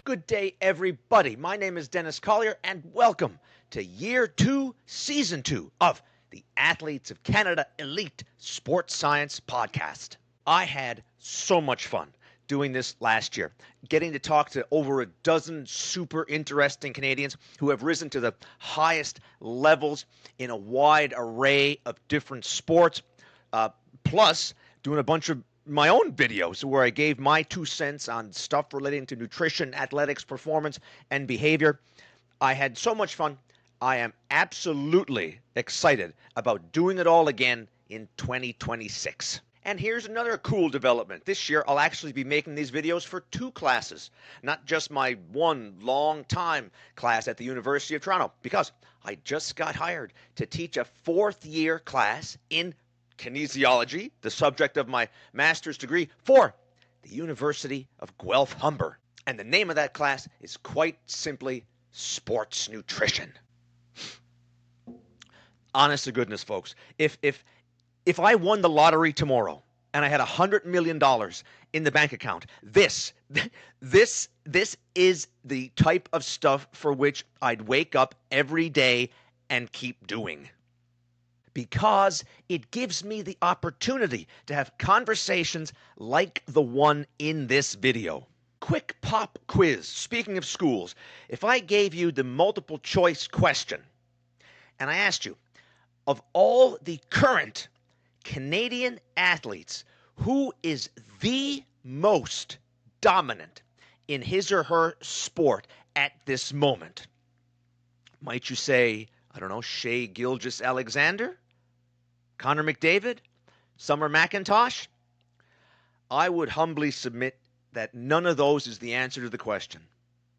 Good day, everybody. My name is Dennis Collier, and welcome to Year 2, Season 2 of the Athletes of Canada Elite Sports Science Podcast. I had so much fun doing this last year, getting to talk to over a dozen super interesting Canadians who have risen to the highest levels in a wide array of different sports, plus doing a bunch of my own videos where I gave my 2 cents on stuff relating to nutrition, athletics, performance, and behavior. I had so much fun. I am absolutely excited about doing it all again in 2026. And here's another cool development. This year, I'll actually be making these videos for 2 classes, not just my one long-time class at the University of Toronto, because I just got hired to teach a 4th-year class in kinesiology, the subject of my master's degree, for the University of Guelph Humber. And the name of that class is quite simply Sports Nutrition. Honest to goodness, folks, if I won the lottery tomorrow and I had $100 million in the bank account, this is the type of stuff for which I'd wake up every day and keep doing. Because it gives me the opportunity to have conversations like the one in this video. Quick pop quiz. Speaking of schools, if I gave you the multiple choice question and I asked you, of all the current Canadian athletes, who is the most dominant in his or her sport at this moment? Might you say, I don't know, Shea Gilgeous-Alexander? Connor McDavid? Summer McIntosh? I would humbly submit that none of those is the answer to the question.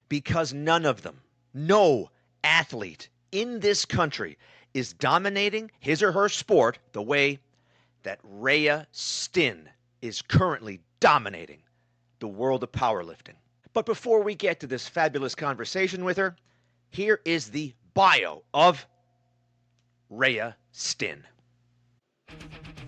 Because none of them, no athlete in this country is dominating his or her sport the way that Rhaea Stinn is currently dominating the world of powerlifting. But before we get to this fabulous conversation with her, here is the bio of Rhaea Stinn.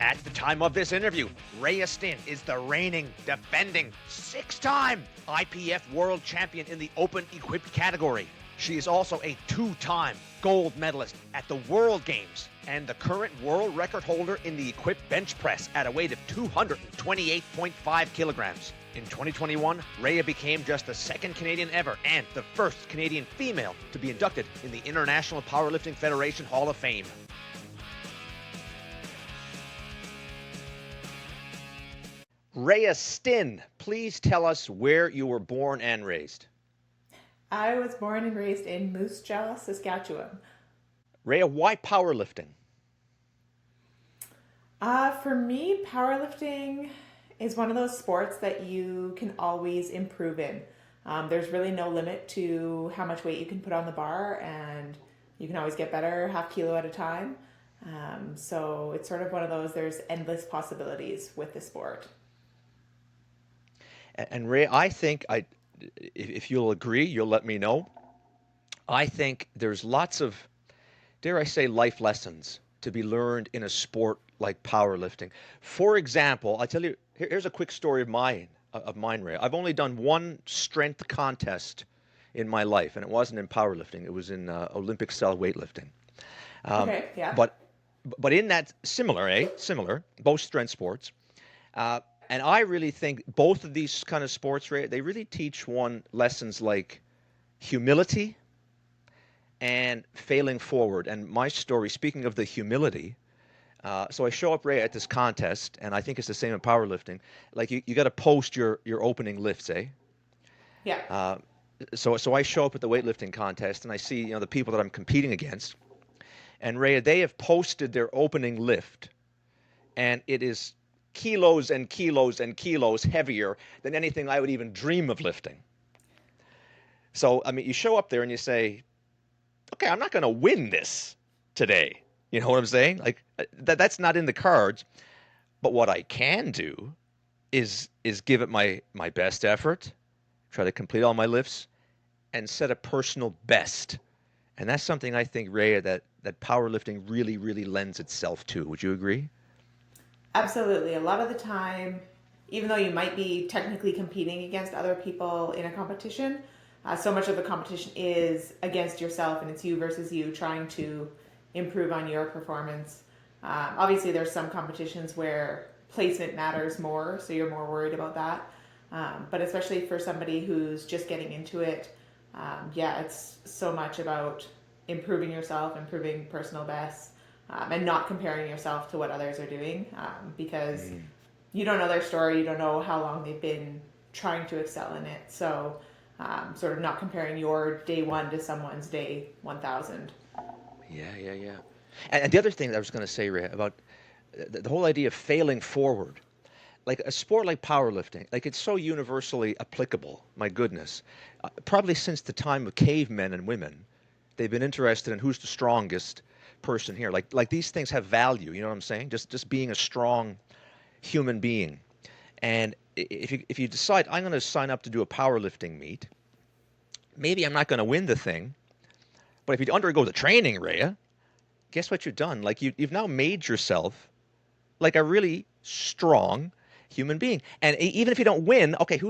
At the time of this interview, Rhaea Stinn is the reigning, defending, 6-time IPF world champion in the open equipped category. She is also a 2-time gold medalist at the World Games and the current world record holder in the equipped bench press at a weight of 228.5 kilograms. In 2021, Rhaea became just the 2nd Canadian ever and the 1st Canadian female to be inducted in the International Powerlifting Federation Hall of Fame. Rhaea Stinn, please tell us where you were born and raised. I was born and raised in Moose Jaw, Saskatchewan. Rhaea, why powerlifting? For me, powerlifting is one of those sports that you can always improve in. There's really no limit to how much weight you can put on the bar, and you can always get better, half kilo at a time. So it's sort of one of those, there's endless possibilities with the sport. And Rhaea, I think, if you'll agree, you'll let me know. I think there's lots of, dare I say, life lessons to be learned in a sport like powerlifting. For example, I tell you, here's a quick story of mine, Rhaea. I've only done one strength contest in my life, and it wasn't in powerlifting. It was in Olympic style weightlifting. Okay, yeah. But in that, similar, both strength sports. And I really think both of these kind of sports, Rhaea, they really teach one lessons like humility and failing forward. And my story, speaking of the humility, so I show up, Rhaea, at this contest, and I think it's the same in powerlifting. Like you got to post your opening lifts, eh? Yeah. So I show up at the weightlifting contest, and I see the people that I'm competing against, and Rhaea, they have posted their opening lift, and it is kilos and kilos and kilos heavier than anything I would even dream of lifting. So, I mean, you show up there and you say, okay, I'm not going to win this today. You know what I'm saying? Like that's not in the cards. But what I can do is give it my best effort, try to complete all my lifts, and set a personal best. And that's something I think, Rhaea, that powerlifting really, really lends itself to. Would you agree? Absolutely. A lot of the time, even though you might be technically competing against other people in a competition, So much of the competition is against yourself, and it's you versus you trying to improve on your performance. Obviously, there's some competitions where placement matters more, so you're more worried about that. But especially for somebody who's just getting into it, it's so much about improving yourself, improving personal bests, and not comparing yourself to what others are doing, because you don't know their story, you don't know how long they've been trying to excel in it. So sort of not comparing your day one to someone's day 1,000. Yeah. And the other thing that I was going to say, Rhea, about the whole idea of failing forward, like a sport like powerlifting, like it's so universally applicable. My goodness, probably since the time of cavemen and women, they've been interested in who's the strongest person here. Like these things have value. You know what I'm saying? Just being a strong human being. And if you decide I'm going to sign up to do a powerlifting meet, maybe I'm not going to win the thing, but if you undergo the training, Rhea, guess what you've done? Like you've now made yourself like a really strong human being. And even if you don't win, okay,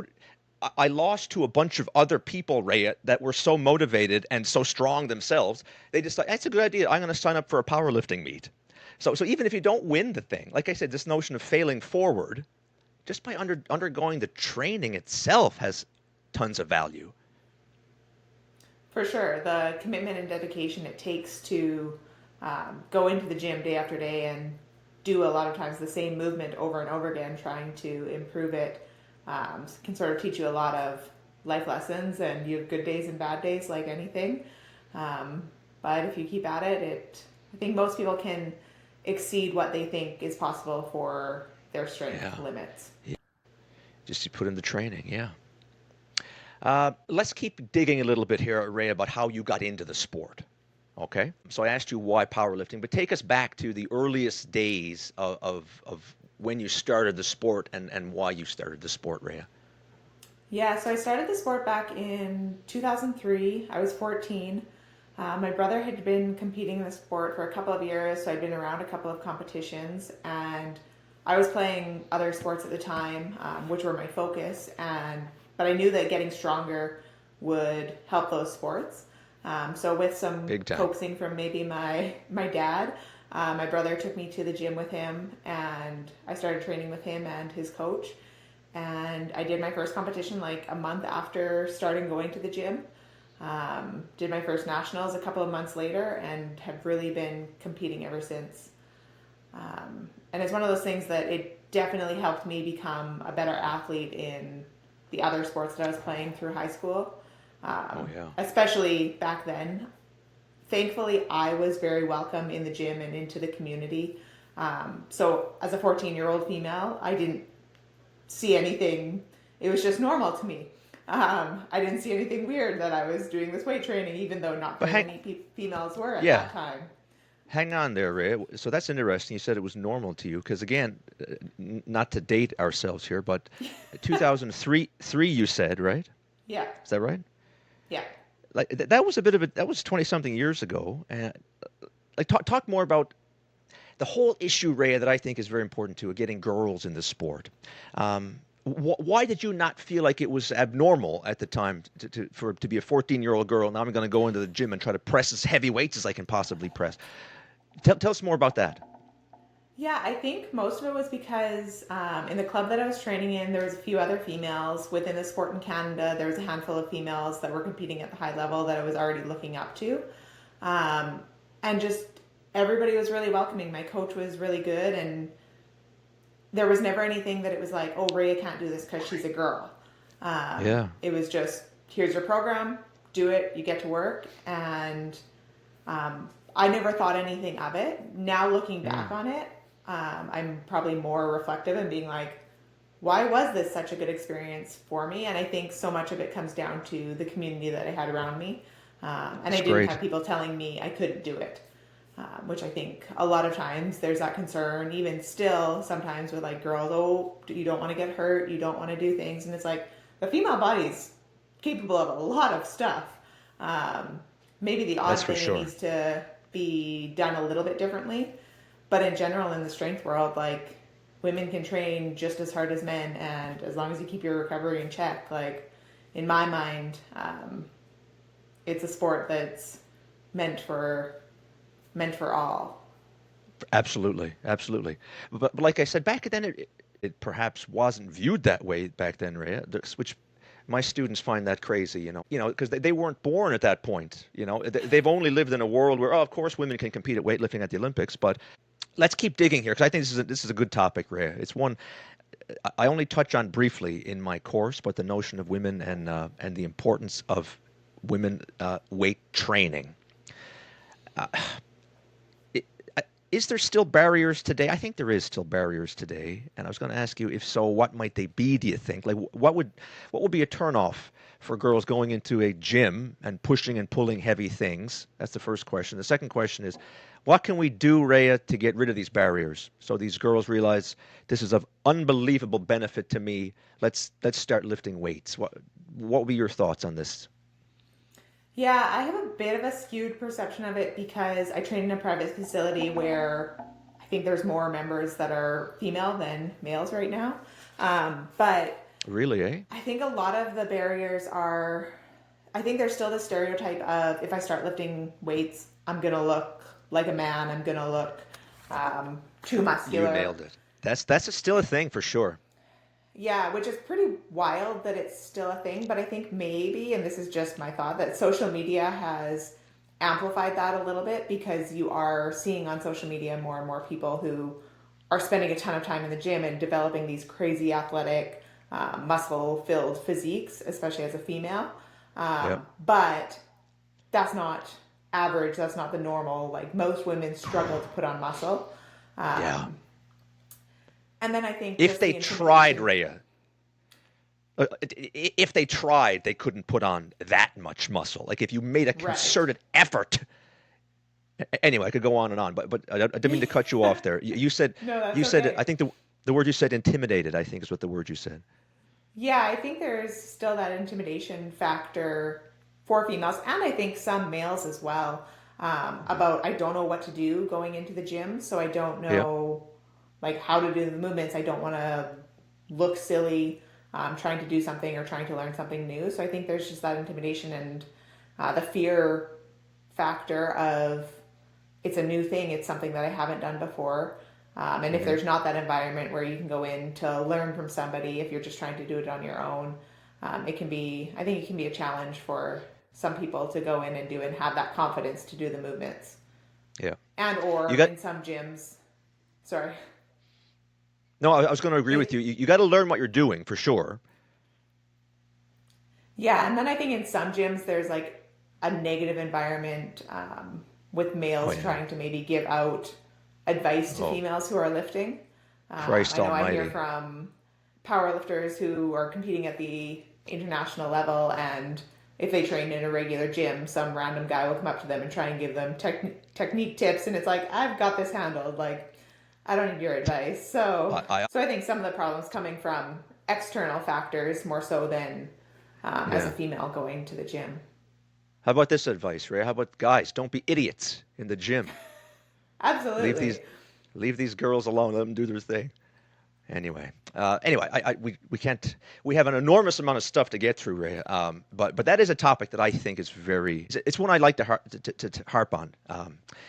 I lost to a bunch of other people, Rhea, that were so motivated and so strong themselves. They just like, that's a good idea. I'm going to sign up for a powerlifting meet. So even if you don't win the thing, like I said, this notion of failing forward, just by undergoing the training itself has tons of value. For sure, the commitment and dedication it takes to go into the gym day after day and do a lot of times the same movement over and over again, trying to improve it, can sort of teach you a lot of life lessons. And you have good days and bad days, like anything. But if you keep at it, I think most people can exceed what they think is possible for their strength limits. Yeah. Just to put in the training, yeah. Let's keep digging a little bit here, Rhea, about how you got into the sport. Okay? So I asked you why powerlifting, but take us back to the earliest days of when you started the sport and why you started the sport, Rhea. Yeah, so I started the sport back in 2003. I was 14. My brother had been competing in the sport for a couple of years, so I'd been around a couple of competitions, and I was playing other sports at the time, which were my focus, but I knew that getting stronger would help those sports. So with some coaxing from maybe my dad, my brother took me to the gym with him, and I started training with him and his coach. And I did my first competition like a month after starting going to the gym. Did my first nationals a couple of months later and have really been competing ever since. And it's one of those things that it definitely helped me become a better athlete in the other sports that I was playing through high school. Especially back then. Thankfully, I was very welcome in the gym and into the community. So as a 14-year-old female, I didn't see anything. It was just normal to me. I didn't see anything weird that I was doing this weight training, even though not very many females were at that time. Hang on there, Ray. So that's interesting. You said it was normal to you because, again, not to date ourselves here, but 2003, you said, right? Yeah. Is that right? Yeah. Like that was that was 20-something years ago. And like talk more about the whole issue, Ray, that I think is very important too, of getting girls in the sport. Why did you not feel like it was abnormal at the time to be a 14-year-old girl? Now I'm going to go into the gym and try to press as heavy weights as I can possibly press. Tell us more about that. Yeah, I think most of it was because in the club that I was training in, there was a few other females. Within the sport in Canada, there was a handful of females that were competing at the high level that I was already looking up to. And just everybody was really welcoming. My coach was really good, and there was never anything that it was like, oh, Rhea can't do this because she's a girl. It was just, here's your program, do it, you get to work. And I never thought anything of it. Now looking back on it, I'm probably more reflective and being like, why was this such a good experience for me? And I think so much of it comes down to the community that I had around me. And I didn't have people telling me I couldn't do it, which I think a lot of times there's that concern, even still sometimes with like girls, oh, you don't want to get hurt, you don't want to do things. And it's like the female body's capable of a lot of stuff. Maybe the odd thing needs to be done a little bit differently. But in general, in the strength world, like women can train just as hard as men, and as long as you keep your recovery in check, like in my mind, it's a sport that's meant for all. Absolutely, absolutely. But like I said, back then it perhaps wasn't viewed that way back then, Rhea, which my students find that crazy, because they weren't born at that point. They've only lived in a world where, oh, of course, women can compete at weightlifting at the Olympics. But let's keep digging here because I think this is a good topic, Rhea. It's one I only touch on briefly in my course, but the notion of women and the importance of women weight training. Uh, Is there still barriers today? I think there is still barriers today, and I was going to ask you, if so, what might they be? Do you think? Like, what would be a turnoff for girls going into a gym and pushing and pulling heavy things? That's the first question. The second question is, what can we do, Rhea, to get rid of these barriers so these girls realize this is of unbelievable benefit to me? Let's start lifting weights. What would be your thoughts on this? Yeah, I have a bit of a skewed perception of it because I train in a private facility where I think there's more members that are female than males right now. But Really, eh? I think a lot of the barriers are, I think there's still the stereotype of if I start lifting weights, I'm going to look like a man, I'm going to look too You muscular. nailed it. That's still a thing for sure. Yeah, which is pretty wild that it's still a thing, but I think maybe, and this is just my thought, that social media has amplified that a little bit because you are seeing on social media more and more people who are spending a ton of time in the gym and developing these crazy athletic, muscle-filled physiques, especially as a female. Yep. But that's not average. That's not the normal. Like most women struggle to put on muscle. Yeah. And then I think If just they the tried, intimidation. Rhea, if they tried, they couldn't put on that much muscle. Like if you made a Right. concerted effort. Anyway, I could go on and on, but I didn't mean to cut you off there. You said No, that's you said I okay. think the word you said intimidated. I think is what the word you said. Yeah, I think there's still that intimidation factor for females, and I think some males as well. Hmm. About I don't know what to do going into the gym, so I don't Yeah. know like how to do the movements. I don't want to look silly trying to do something or trying to learn something new. So I think there's just that intimidation and the fear factor of it's a new thing. It's something that I haven't done before. And if Hmm. there's not that environment where you can go in to learn from somebody, if you're just trying to do it on your own, it can be, I think it can be a challenge for some people to go in and do and have that confidence to do the movements. Yeah. And You or got in some gyms, sorry, no. I was going to agree with you. it, You got to learn what you're doing for sure. yeah. And then I think in some gyms, there's like a negative environment with Oh males yeah. trying to maybe give out advice to Oh, females who are lifting. Christ I know I hear Almighty. from powerlifters who are competing at the international level, and if they train in a regular gym, some random guy will come up to them and try and give them technique tips, and it's like I've got this handled. Like I don't need your advice. I So I think some of the problems coming from external factors more so than as a yeah. female going to the gym. How about this advice, Ray? How about guys? Don't be idiots in the gym. Leave these Absolutely. leave these girls alone. Let them do their thing. Anyway, we can't. We have an enormous amount of stuff to get through, Ray. But that is a topic that I think is very. It's one I like to harp on.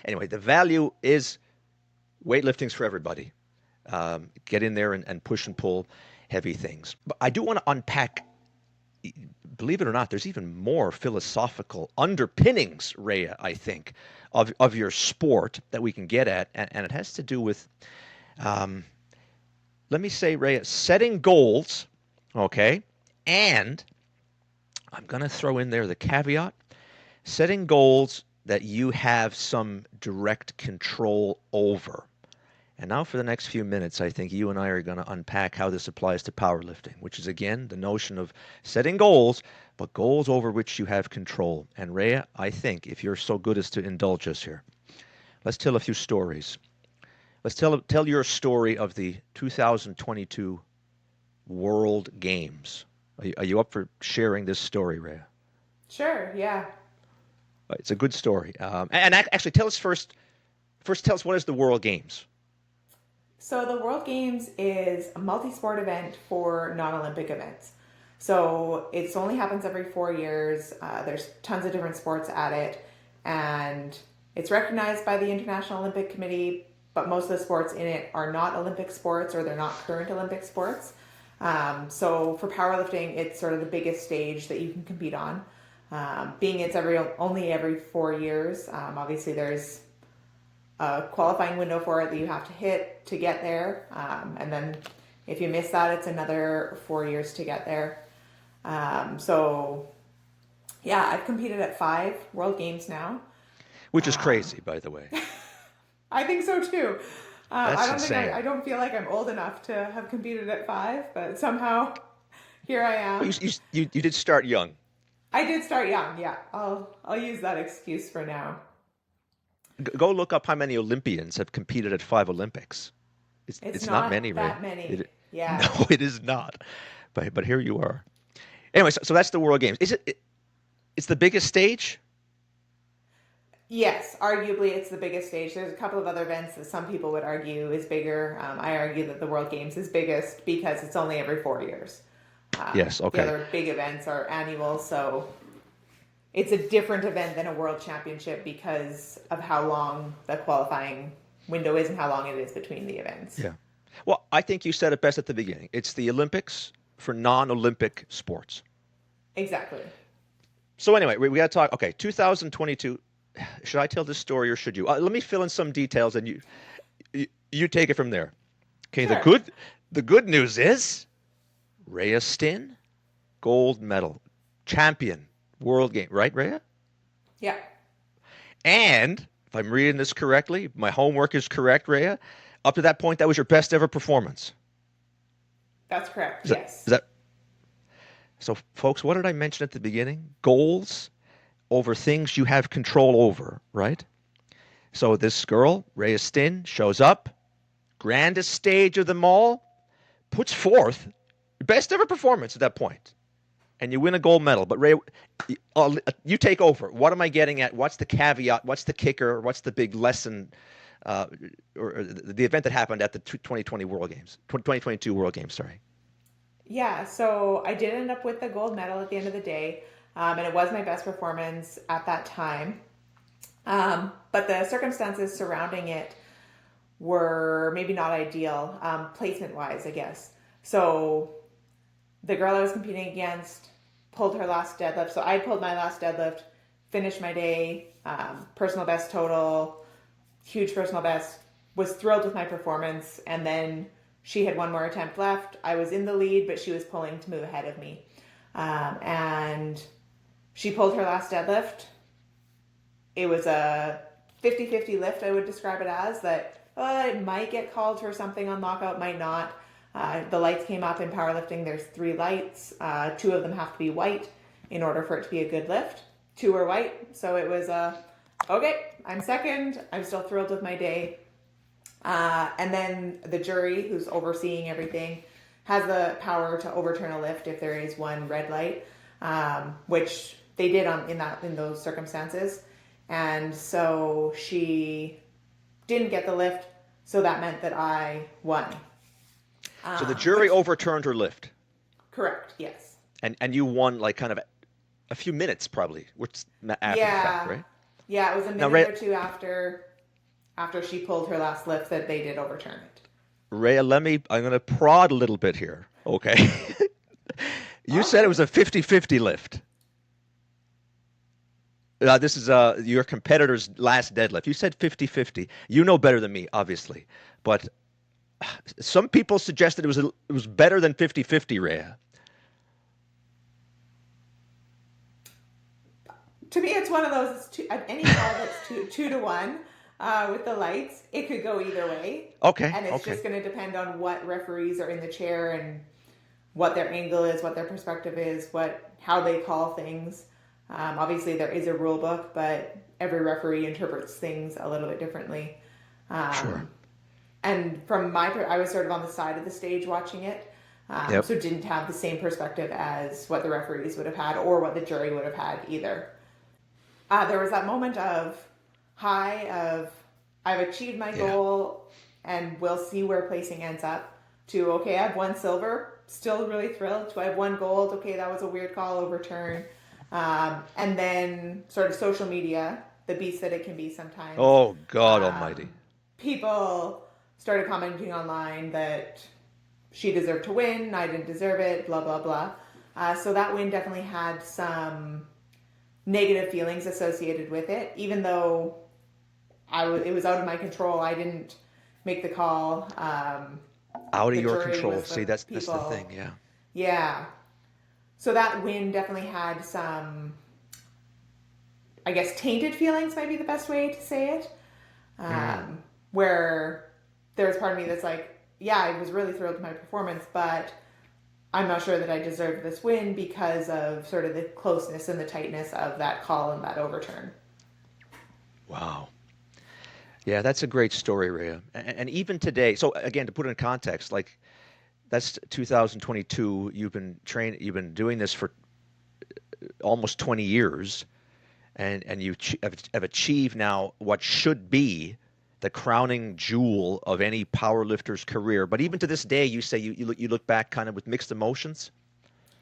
Anyway, the value is weightlifting's for everybody. Get in there and push and pull heavy things. But I do want to unpack. Believe it or not, there's even more philosophical underpinnings, Rhea, I think, of your sport that we can get at, and it has to do with um, let me say, Ray, setting goals, okay, and I'm going to throw in there the caveat setting goals that you have some direct control over. And now, for the next few minutes, I think you and I are going to unpack how this applies to powerlifting, which is again the notion of setting goals, but goals over which you have control. And Rhea, I think if you're so good as to indulge us here, let's tell a few stories. Let's tell your story of the 2022 World Games. Are you up for sharing this story, Rhea? Sure. Yeah. It's a good story. Actually, tell us first. First, tell us what is the World Games. So the World Games is a multi-sport event for non-Olympic events. So it only happens every 4 years. There's tons of different sports at it, and it's recognized by the International Olympic Committee, but most of the sports in it are not Olympic sports, or they're not current Olympic sports. So for powerlifting, it's sort of the biggest stage that you can compete on. Being it's only every 4 years, obviously there's a qualifying window for it that you have to hit to get there. And then if you miss that, it's another 4 years to get there. So yeah, I've competed at 5 World Games now. Which is crazy, by the way. I think so too. That's insane. I don't feel like I'm old enough to have competed at 5, but somehow here I am. You did start young. I did start young, yeah. I'll use that excuse for now. Go look up how many Olympians have competed at 5 Olympics. It's not many, right? That many. Yeah. No, it is not. But here you are. Anyway, so that's the World Games. It's the biggest stage? Yes, arguably it's the biggest stage. There's a couple of other events that some people would argue is bigger. I argue that the World Games is biggest because it's only every 4 years. Yes, okay. The other big events are annual, so it's a different event than a World Championship because of how long the qualifying window is and how long it is between the events. Yeah. Well, I think you said it best at the beginning. It's the Olympics for non-Olympic sports. Exactly. So anyway, we got to talk. Okay, 2022. Should I tell this story or should you? Let me fill in some details and you take it from there. Okay. Sure. The good news is Rhaea Stinn, gold medal, champion, world game, right, Rhaea? Yeah. And if I'm reading this correctly, my homework is correct, Rhaea. Up to that point, that was your best ever performance. That's correct. Is that? So, folks, what did I mention at the beginning? Goals over things you have control over, right? So this girl, Rhaea Stinn, shows up, grandest stage of them all, puts forth best ever performance at that point, and you win a gold medal. But Rhaea, you take over. What am I getting at? What's the caveat? What's the kicker? What's the big lesson, or the event that happened at the 2020 World Games, 2022 World Games, sorry. Yeah, so I did end up with the gold medal at the end of the day. And it was my best performance at that time. But the circumstances surrounding it were maybe not ideal, placement-wise, I guess. So the girl I was competing against pulled her last deadlift. So I pulled my last deadlift, finished my day, personal best total, huge personal best, was thrilled with my performance. And then she had one more attempt left. I was in the lead, but she was pulling to move ahead of me. And she pulled her last deadlift. It was a 50-50 lift, I would describe it as, that it might get called for something on lockout, might not. The lights came up in powerlifting. There's 3 lights. 2 of them have to be white in order for it to be a good lift. 2 are white. So it was, okay, I'm second. I'm still thrilled with my day. And then the jury, who's overseeing everything, has the power to overturn a lift if there is one red light, which they did in those circumstances. And so she didn't get the lift, so that meant that I won. So the jury overturned her lift. Correct, yes. And you won like kind of a few minutes probably, which after the fact, right? Yeah, it was a minute or two after she pulled her last lift that they did overturn it. Rhaea, I'm going to prod a little bit here, okay? You said it was a 50-50 lift. This is your competitor's last deadlift. You said 50-50. You know better than me, obviously. But some people suggested it was better than 50-50, Rhaea. To me, it's one of those, any ball that's 2 to 1 with the lights, it could go either way. Okay. And it's just going to depend on what referees are in the chair and what their angle is, what their perspective is, how they call things. Obviously, there is a rule book, but every referee interprets things a little bit differently. Sure. And from I was sort of on the side of the stage watching it, so didn't have the same perspective as what the referees would have had or what the jury would have had either. There was that moment of I've achieved my goal and we'll see where placing ends up, to, okay, I have 1 silver, still really thrilled. So I have one gold. Okay, that was a weird call, overturn. And then sort of social media, the beast that it can be sometimes. Oh, God almighty. Um, People started commenting online that she deserved to win, I didn't deserve it, blah, blah, blah. So that win definitely had some negative feelings associated with it, even though it was out of my control. I didn't make the call. Out of The your jury control. was See, the that's the people. thing, yeah. Yeah. So that win definitely had some, I guess, tainted feelings might be the best way to say it. Where there's part of me that's like, yeah, I was really thrilled with my performance, but I'm not sure that I deserved this win because of sort of the closeness and the tightness of that call and that overturn. Wow. Yeah, that's a great story, Rhea. And even today, so again, to put it in context, like that's 2022. You've been doing this for almost 20 years, and have achieved now what should be the crowning jewel of any power lifter's career. But even to this day, you say you look back kind of with mixed emotions.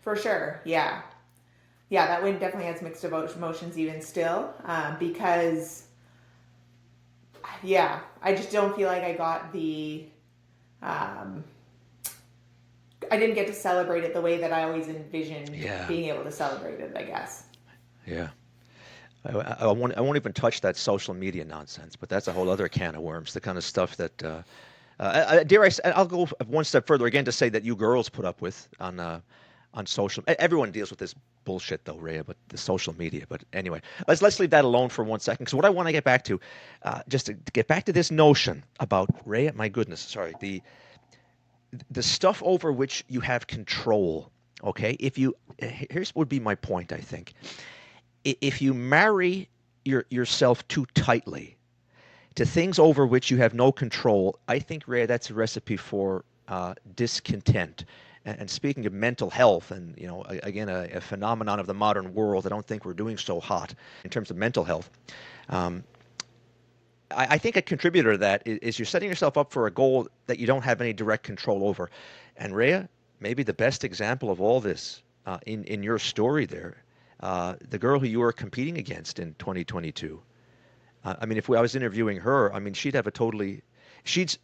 For sure, yeah. Yeah, that win definitely has mixed emotions even still, because, yeah, I just don't feel like I got um, I didn't get to celebrate it the way that I always envisioned Yeah, being able to celebrate it, I guess. yeah. I won't even touch that social media nonsense, but that's a whole other can of worms. The kind of stuff that, dare I say, I'll go one step further again to say that you girls put up with on social. Everyone deals with this bullshit though, Rhea, but the social media. But anyway, let's leave that alone for 1 second. Because what I want to get back to, just to get back to this notion about Rhea. My goodness, sorry, the stuff over which you have control. Okay, here's would be my point. I think if you marry yourself too tightly to things over which you have no control, I think, Ray, that's a recipe for discontent. And speaking of mental health, and again, a phenomenon of the modern world, I don't think we're doing so hot in terms of mental health. Um, I think a contributor to that is you're setting yourself up for a goal that you don't have any direct control over. And Rhea, maybe the best example of all this in your story there, the girl who you were competing against in 2022. I mean, if I was interviewing her, I mean, she'd have a totally,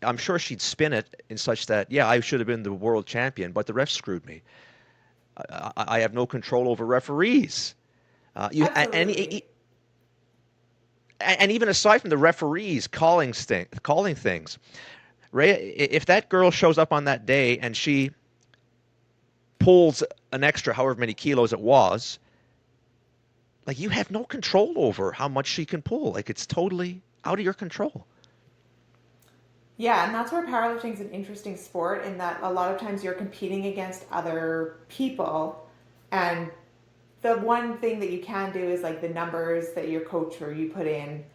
I'm sure she'd spin it in such that, yeah, I should have been the world champion, but the refs screwed me. I have no control over referees. Absolutely. And even aside from the referees calling things, Ray, if that girl shows up on that day and she pulls an extra however many kilos it was, like you have no control over how much she can pull. Like it's totally out of your control. Yeah, and that's where powerlifting is an interesting sport in that a lot of times you're competing against other people. And the one thing that you can do is like the numbers that your coach or you put in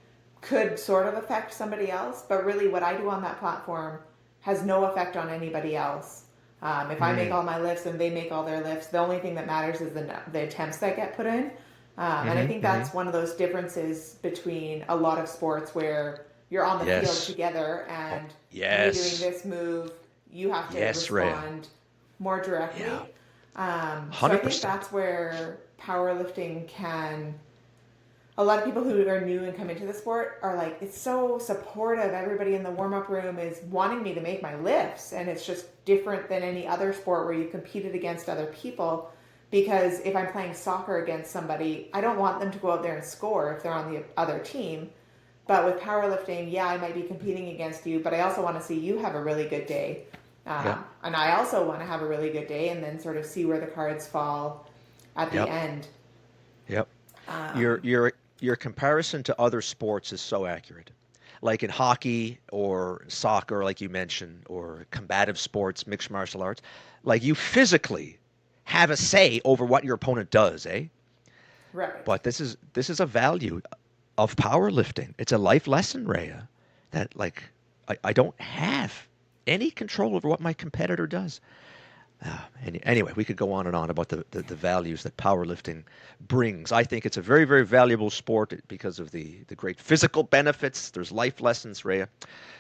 could sort of affect somebody else. But really, what I do on that platform has no effect on anybody else. If I make all my lifts and they make all their lifts, the only thing that matters is the attempts that get put in. And I think that's one of those differences between a lot of sports where you're on the field Yes. together Oh, and me doing yes. this move, you have to Yes, Rhea. respond more Yeah. directly. So I think 100%. that's where powerlifting can. A lot of people who are new and come into the sport are like, it's so supportive. Everybody in the warm up room is wanting me to make my lifts. And it's just different than any other sport where you competed against other people. Because if I'm playing soccer against somebody, I don't want them to go out there and score if they're on the other team. But with powerlifting, yeah, I might be competing against you, but I also want to see you have a really good day. Yep. And I also want to have a really good day and then sort of see where the cards fall at the Yep. end. Yep. Your comparison to other sports is so accurate. Like in hockey or soccer, like you mentioned, or combative sports, mixed martial arts, like you physically have a say over what your opponent does, eh? Right. But this is a value of powerlifting. It's a life lesson, Rhea, that like I don't have any control over what my competitor does. Anyway, we could go on and on about the values that powerlifting brings. I think it's a very, very valuable sport because of the great physical benefits. There's life lessons, Rhea.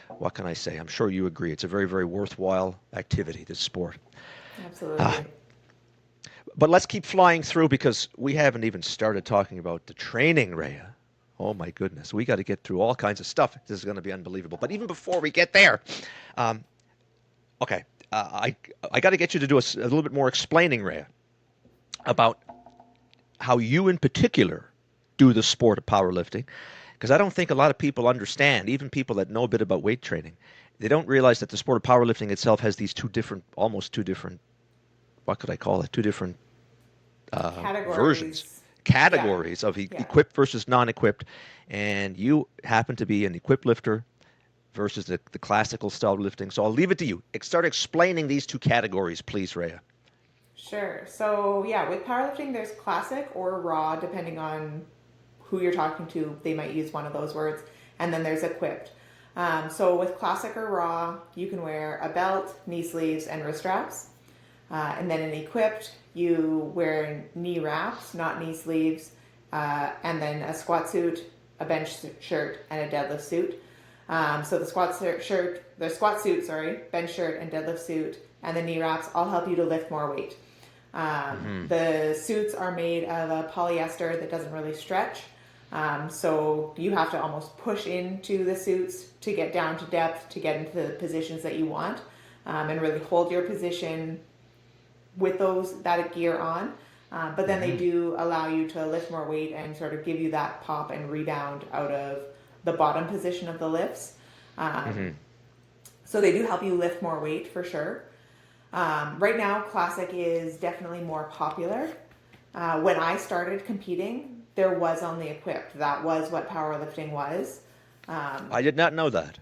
What can I say? I'm sure you agree. It's a very, very worthwhile activity, this sport. Absolutely. But let's keep flying through because we haven't even started talking about the training, Rhea. Oh my goodness, we got to get through all kinds of stuff. This is going to be unbelievable. But even before we get there, um, okay, I got to get you to do a little bit more explaining, Rhea, about how you in particular do the sport of powerlifting, because I don't think a lot of people understand, even people that know a bit about weight training, they don't realize that the sport of powerlifting itself has these almost two different, what could I call it? Two different versions, Categories. Yeah. categories of Yeah. equipped versus non-equipped, and you happen to be an equipped lifter versus the classical style lifting. So I'll leave it to you. Start explaining these two categories, please, Rhea. Sure. So, yeah, with powerlifting, there's classic or raw, depending on who you're talking to. They might use one of those words. And then there's equipped. So, with classic or raw, you can wear a belt, knee sleeves, and wrist wraps. And then in equipped, you wear knee wraps, not knee sleeves, and then a squat suit, a bench shirt, and a deadlift suit. So the squat suit, bench shirt, and deadlift suit, and the knee wraps all help you to lift more weight. The suits are made of a polyester that doesn't really stretch. So you have to almost push into the suits to get down to depth, to get into the positions that you want, and really hold your position with that gear on. But then they do allow you to lift more weight and sort of give you that pop and rebound out of the bottom position of the lifts. So they do help you lift more weight for sure. Right now, classic is definitely more popular. When I started competing, there was only equipped. That was what powerlifting was. I did not know that.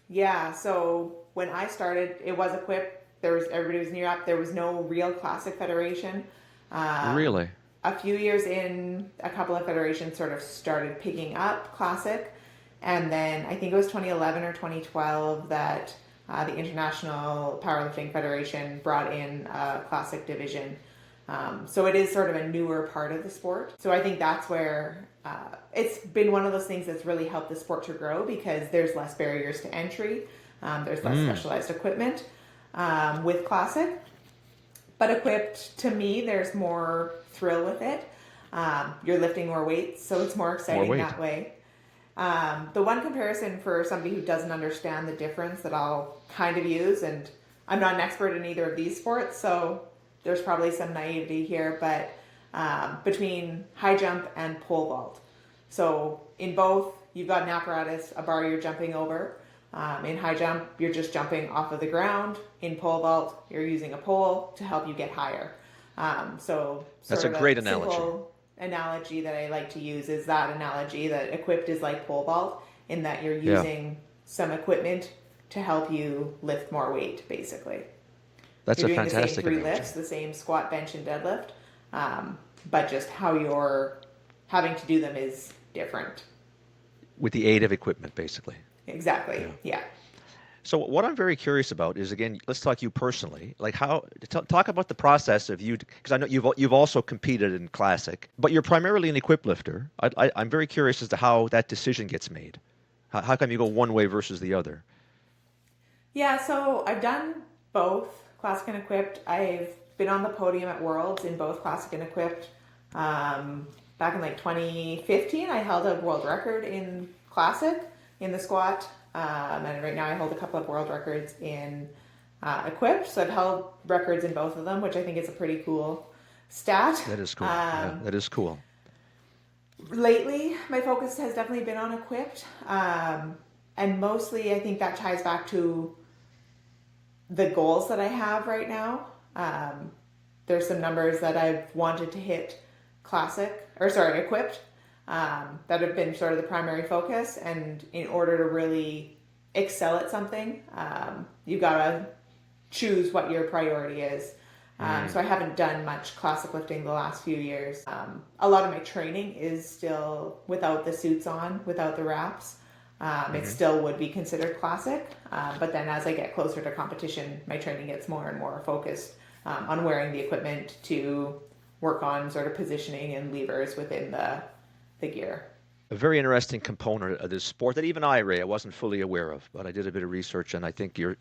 Yeah, so when I started, it was equipped. Everybody was knee wrap. There was no real classic federation. Really? A few years in, a couple of federations sort of started picking up classic. And then I think it was 2011 or 2012 that the International Powerlifting Federation brought in a classic division. So it is sort of a newer part of the sport. So I think that's where it's been one of those things that's really helped the sport to grow because there's less barriers to entry. There's less specialized equipment with classic. But equipped, to me, there's more thrill with it. You're lifting more weight, so it's more exciting that way. The one comparison for somebody who doesn't understand the difference that I'll kind of use, and I'm not an expert in either of these sports, so there's probably some naivety here, but between high jump and pole vault. So in both, you've got an apparatus, a bar you're jumping over. In high jump, you're just jumping off of the ground. In pole vault, you're using a pole to help you get higher. So that's a great analogy. Analogy that I like to use is that analogy that equipped is like pole vault in that you're using some equipment to help you lift more weight, basically. That's you're a doing fantastic the same analogy. lifts, the same squat, bench, and deadlift, but just how you're having to do them is different. With the aid of equipment, basically. Exactly. Yeah. So what I'm very curious about is, again, let's talk you personally. Like talk about the process of you, because I know you've also competed in classic, but you're primarily an equipped lifter. I'm very curious as to how that decision gets made. How come you go one way versus the other? Yeah, so I've done both classic and equipped. I've been on the podium at Worlds in both classic and equipped. Back in like 2015, I held a world record in classic in the squat. And right now I hold a couple of world records in equipped. So I've held records in both of them, which I think is a pretty cool stat. That is cool. Yeah, that is cool. Lately, my focus has definitely been on equipped. And mostly I think that ties back to the goals that I have right now. There's some numbers that I've wanted to hit equipped. That have been sort of the primary focus, and in order to really excel at something, you've got to choose what your priority is. So I haven't done much classic lifting the last few years. A lot of my training is still without the suits on, without the wraps. It still would be considered classic, but then as I get closer to competition, my training gets more and more focused on wearing the equipment to work on sort of positioning and levers within the gear. a very interesting component of this sport that even I, Ray, I wasn't fully aware of, but I did a bit of research, and I think your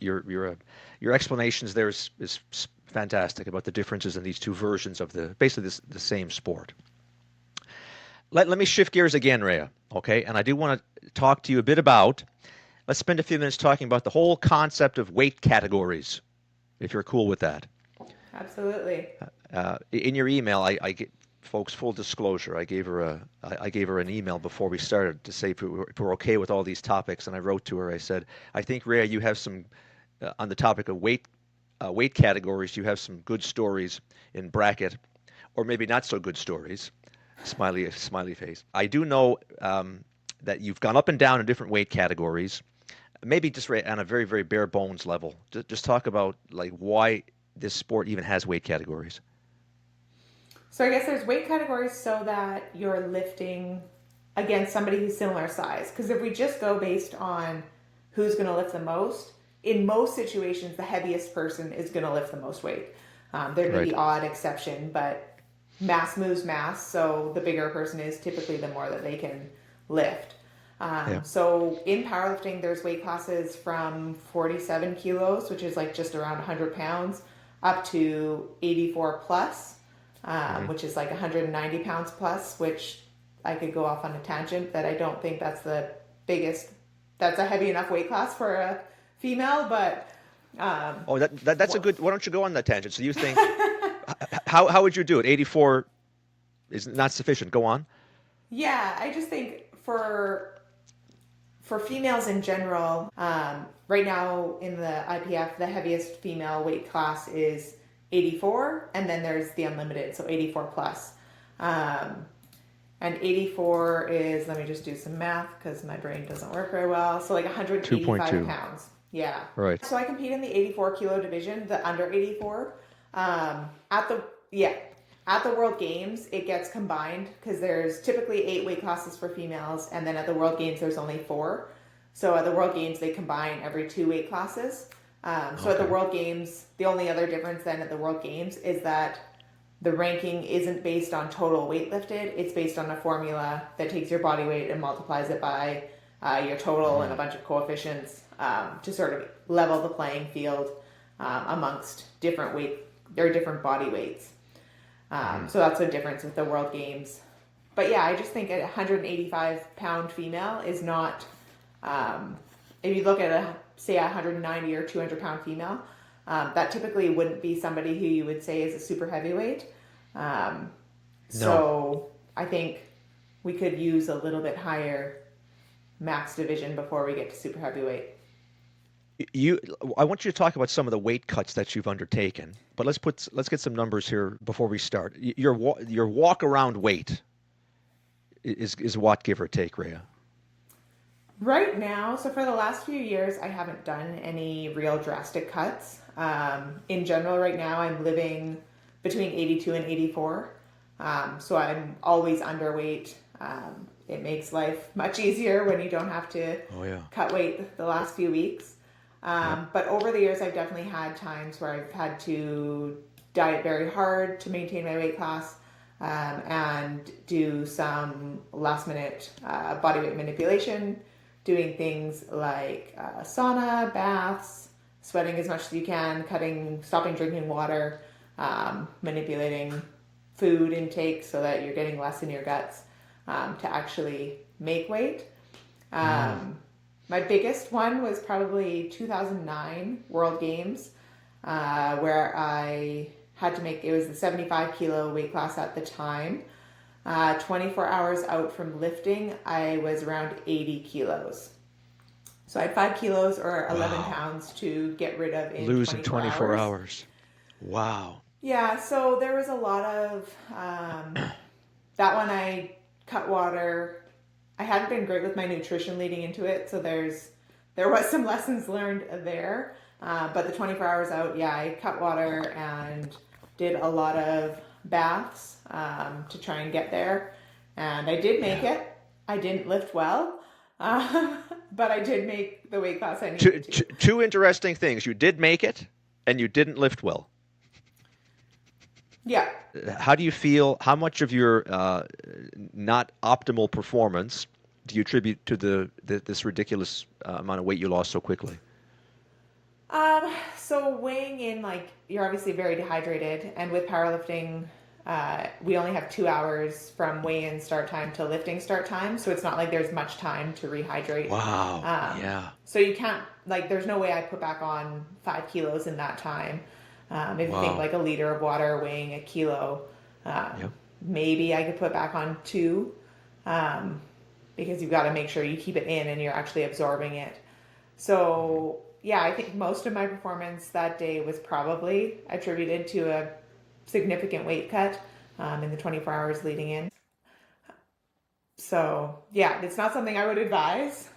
explanations there is fantastic about the differences in these two versions of basically the same sport. Let me shift gears again, Rhea. Okay, and I do want to talk to you a bit about. Let's spend a few minutes talking about the whole concept of weight categories, if you're cool with that. Absolutely. In your email, I get, folks, full disclosure, I gave her an email before we started to say if we're okay with all these topics, and I wrote to her. I said, I think, Rhea, you have some on the topic of weight categories. You have some good stories in bracket, or maybe not so good stories. Smiley face. I do know that you've gone up and down in different weight categories. Maybe just on a very, very bare bones level. Just talk about like why this sport even has weight categories. So I guess there's weight categories so that you're lifting against somebody who's similar size. Because if we just go based on who's going to lift the most, in most situations, the heaviest person is going to lift the most weight. There may be odd exception, but mass moves mass. So the bigger a person is, typically the more that they can lift. So in powerlifting, there's weight classes from 47 kilos, which is like just around 100 pounds, up to 84 plus, which is like 190 pounds plus, which I could go off on a tangent that I don't think that's the biggest, that's a heavy enough weight class for a female, but... that's a good, why don't you go on that tangent? So you think, how would you do it? 84 is not sufficient. Go on. Yeah, I just think for females in general, right now in the IPF, the heaviest female weight class is 84, and then there's the unlimited, so 84 plus. And 84 is, let me just do some math because my brain doesn't work very well. So like 185 2.2 pounds. Yeah. Right. So I compete in the 84 kilo division, the under 84. At the World Games, it gets combined because there's typically 8 weight classes for females, and then at the World Games, there's only 4. So at the World Games, they combine every 2 weight classes. So at the World Games, the only other difference then at the World Games is that the ranking isn't based on total weight lifted. It's based on a formula that takes your body weight and multiplies it by your total and a bunch of coefficients to sort of level the playing field amongst different body weights. So that's the difference with the World Games. But yeah, I just think a 185 pound female is not, if you look at say a 190 or 200 pound female, that typically wouldn't be somebody who you would say is a super heavyweight. So I think we could use a little bit higher max division before we get to super heavyweight. I want you to talk about some of the weight cuts that you've undertaken, but let's get some numbers here before we start. Your walk around weight is what, give or take, Rhea? Right now, so for the last few years, I haven't done any real drastic cuts. In general, right now, I'm living between 82 and 84. So I'm always underweight. It makes life much easier when you don't have to cut weight the last few weeks. But over the years, I've definitely had times where I've had to diet very hard to maintain my weight class and do some last minute body weight manipulation, doing things like sauna, baths, sweating as much as you can, stopping drinking water, manipulating food intake so that you're getting less in your guts to actually make weight. My biggest one was probably 2009 World Games, where I had to make, it was the 75 kilo weight class at the time. 24 hours out from lifting, I was around 80 kilos. So I had 5 kilos or 11 pounds to get rid of in 24 hours. Wow. Yeah, so there was a lot of, that one I cut water. I hadn't been great with my nutrition leading into it, so there was some lessons learned there. But the 24 hours out, yeah, I cut water and did a lot of baths to try and get there. And I did make it. I didn't lift well, but I did make the weight class I needed to. Two interesting things. You did make it, and you didn't lift well. Yeah. How do you feel? How much of your not optimal performance do you attribute to this ridiculous amount of weight you lost so quickly? So weighing in, like, you're obviously very dehydrated, and with powerlifting, we only have 2 hours from weigh-in start time to lifting start time, so it's not like there's much time to rehydrate. Wow. Yeah. So you can't, like, there's no way I put back on 5 kilos in that time. If you think Wow. like a liter of water weighing a kilo, Yep. maybe I could put back on two, um, because you've got to make sure you keep it in and you're actually absorbing it. So yeah, I think most of my performance that day was probably attributed to a significant weight cut in the 24 hours leading in. So yeah, it's not something I would advise.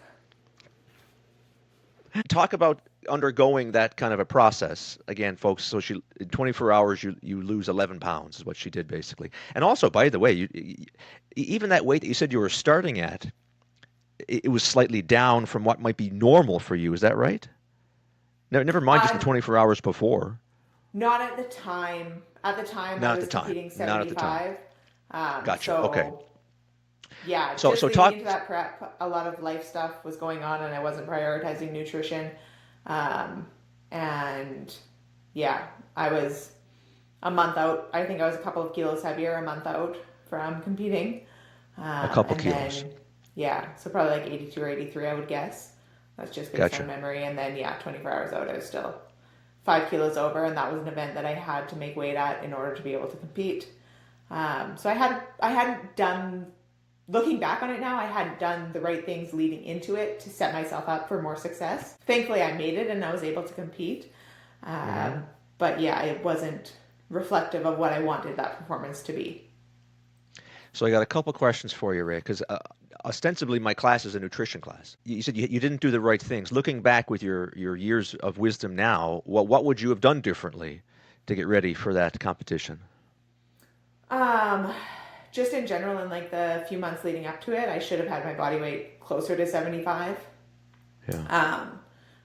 Talk about undergoing that kind of a process again, folks. So she, in 24 hours, you lose 11 pounds is what she did basically. And also, by the way, even that weight that you said you were starting at, it was slightly down from what might be normal for you. Is that right? Never mind just the Uh, 24 hours before. Not at the time. At the time, I Not at the was time. competing Not at the time. 75. Gotcha. Okay. So yeah, So just so leading talk. into that prep, a lot of life stuff was going on, and I wasn't prioritizing nutrition. Um, and yeah, I was a month out. I think I was a couple of kilos heavier a month out from competing. A couple And kilos. then, yeah, so probably like 82 or 83, I would guess. That's just based on Gotcha. memory. And then, yeah, 24 hours out, I was still 5 kilos over. And that was an event that I had to make weight at in order to be able to compete. So I hadn't done, looking back on it now, I hadn't done the right things leading into it to set myself up for more success. Thankfully, I made it and I was able to compete. But yeah, it wasn't reflective of what I wanted that performance to be. So I got a couple questions for you, Ray, because ostensibly my class is a nutrition class. You said you didn't do the right things. Looking back with your years of wisdom now, what would you have done differently to get ready for that competition? Um, just in general, in like the few months leading up to it, I should have had my body weight closer to 75. Yeah.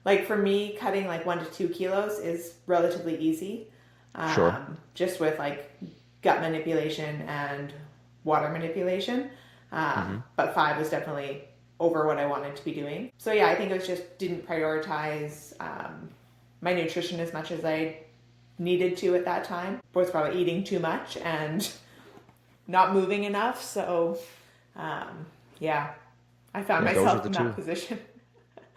Like for me, cutting like 1 to 2 kilos is relatively easy. Sure. Just with like gut manipulation and water manipulation. But 5 was definitely over what I wanted to be doing. So yeah, I think it was just didn't prioritize my nutrition as much as I needed to at that time. Was probably eating too much and not moving enough. So yeah, I found Yeah, those are myself the in two. that position.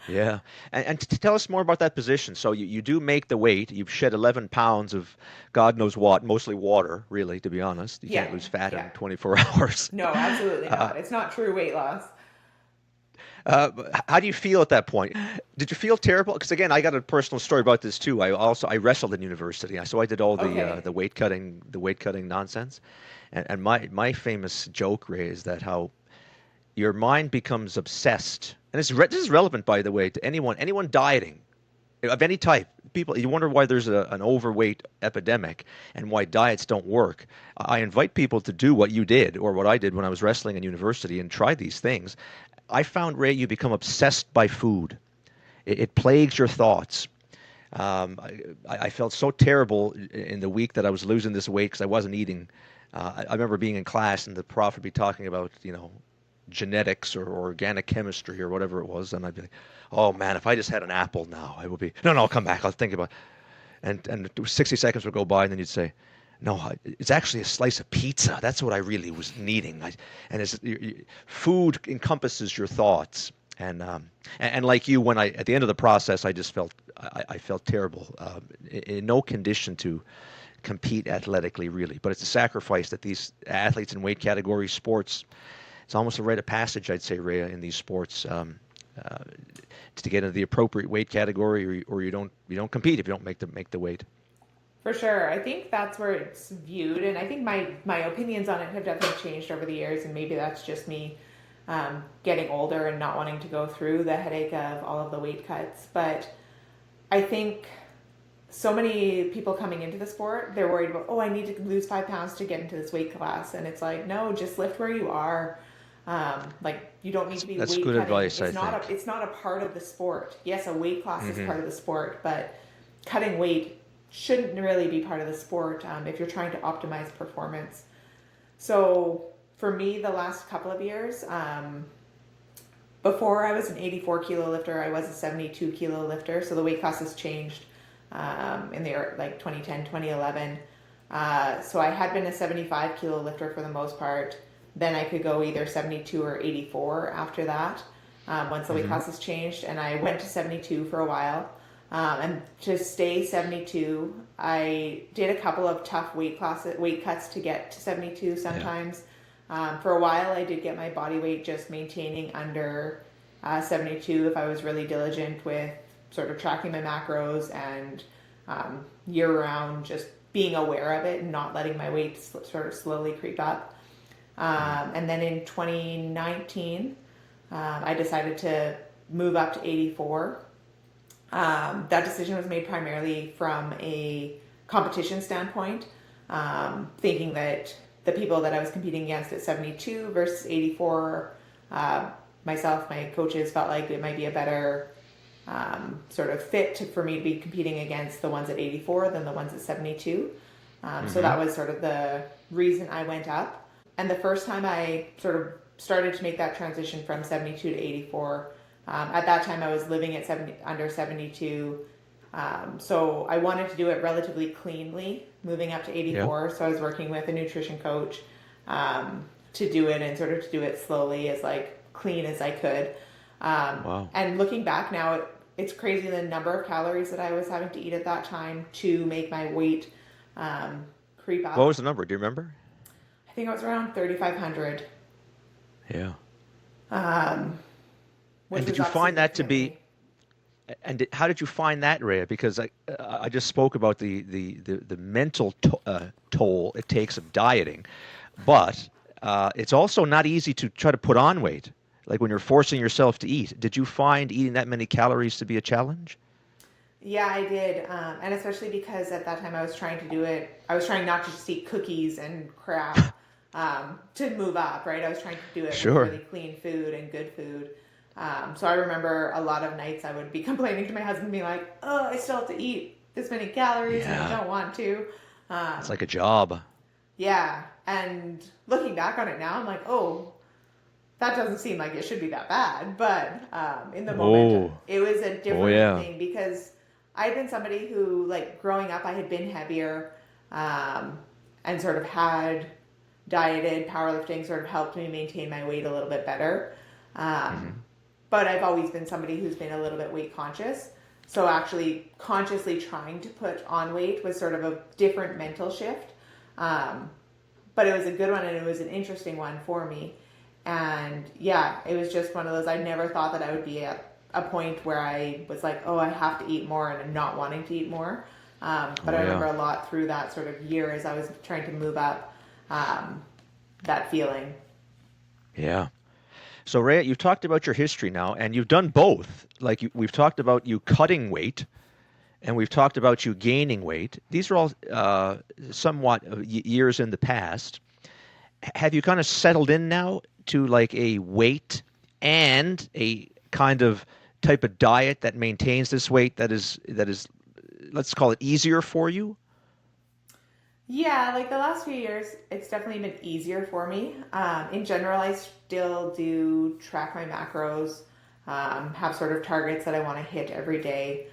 Yeah. And to tell us more about that position. So you do make the weight. You've shed 11 pounds of God knows what, mostly water, really, to be honest. You Yeah, can't lose fat yeah. in 24 hours. No, absolutely Uh, not. It's not true weight loss. how do you feel at that point? Did you feel terrible? Because again, I got a personal story about this too. I wrestled in university, so I did all Okay. the weight cutting nonsense. And my famous joke, Ray, is that how your mind becomes obsessed, and this is relevant, by the way, to anyone dieting of any type. People, you wonder why there's an overweight epidemic and why diets don't work. I invite people to do what you did or what I did when I was wrestling in university and try these things. I found, Ray, you become obsessed by food. It plagues your thoughts. I felt so terrible in the week that I was losing this weight because I wasn't eating. I remember being in class and the prof would be talking about, genetics or organic chemistry or whatever it was, and I'd be like, "Oh man, if I just had an apple now, I would be." No, no, I'll come back. I'll think about it. And 60 seconds would go by, and then you'd say, "No, it's actually a slice of pizza. That's what I really was needing." And food encompasses your thoughts. And like you, when I at the end of the process, I just I felt terrible, in no condition to compete athletically, really. But it's a sacrifice that these athletes in weight category sports. It's almost a rite of passage, I'd say, Rhea, in these sports, uh, to get into the appropriate weight category, or you don't compete if you don't make the weight. For sure. I think that's where it's viewed. And I think my opinions on it have definitely changed over the years. And maybe that's just me getting older and not wanting to go through the headache of all of the weight cuts. But I think so many people coming into the sport, they're worried about, oh, I need to lose 5 pounds to get into this weight class. And it's like, no, just lift where you are. Like you don't need to be That's weight good cutting. advice, I think. It's not a part of the sport. Yes, a weight class is Hmm. part of the sport, but cutting weight shouldn't really be part of the sport if you're trying to optimize performance. So for me, the last couple of years, before I was an 84 kilo lifter, I was a 72 kilo lifter. So the weight class has changed in the like 2010, 2011. So I had been a 75 kilo lifter for the most part. Then I could go either 72 or 84 after that, once the weight class has changed. And I went to 72 for a while. And to stay 72, I did a couple of tough weight cuts to get to 72 sometimes. For a while, I did get my body weight just maintaining under 72 if I was really diligent with sort of tracking my macros and year-round just being aware of it and not letting my weight sort of slowly creep up. And then in 2019, I decided to move up to 84. That decision was made primarily from a competition standpoint, thinking that the people that I was competing against at 72 versus 84, myself, my coaches felt like it might be a better sort of fit for me to be competing against the ones at 84 than the ones at 72. So that was sort of the reason I went up. And the first time I sort of started to make that transition from 72 to 84, at that time I was living at under 72. So I wanted to do it relatively cleanly, moving up to 84. So I was working with a nutrition coach to do it and sort of to do it slowly, as like clean as I could. Wow. And looking back now, it's crazy the number of calories that I was having to eat at that time to make my weight creep up. What was the number? Do you remember? I think it was around 3,500. Yeah. And did you find that to be? And how did you find that, Rhaea? Because I just spoke about the mental toll it takes of dieting, but it's also not easy to try to put on weight. Like when you're forcing yourself to eat, did you find eating that many calories to be a challenge? Yeah, I did. And especially because at that time I was trying to do it, I was trying not to just eat cookies and crap to move up, right? I was trying to do it with really clean food and good food. So I remember a lot of nights I would be complaining to my husband, being like, oh, I still have to eat this many calories and I don't want to. It's like a job. Yeah. And looking back on it now, I'm like, oh, that doesn't seem like it should be that bad. But in the moment, it was a different thing because I'd been somebody who, like, growing up, I had been heavier and sort of had dieted. Powerlifting sort of helped me maintain my weight a little bit better. But I've always been somebody who's been a little bit weight conscious. So actually consciously trying to put on weight was sort of a different mental shift. But it was a good one and it was an interesting one for me. And yeah, it was just one of those, I never thought that I would be at a point where I was like, oh, I have to eat more and not wanting to eat more. But I remember a lot through that sort of year as I was trying to move up, that feeling. Yeah. So, Rhaea, you've talked about your history now, and you've done both. Like, we've talked about you cutting weight, and we've talked about you gaining weight. These are all somewhat years in the past. Have you kind of settled in now to like a weight and a kind of type of diet that maintains this weight that is, let's call it, easier for you? Yeah, like the last few years, it's definitely been easier for me. In general, I still do track my macros, have sort of targets that I want to hit every day.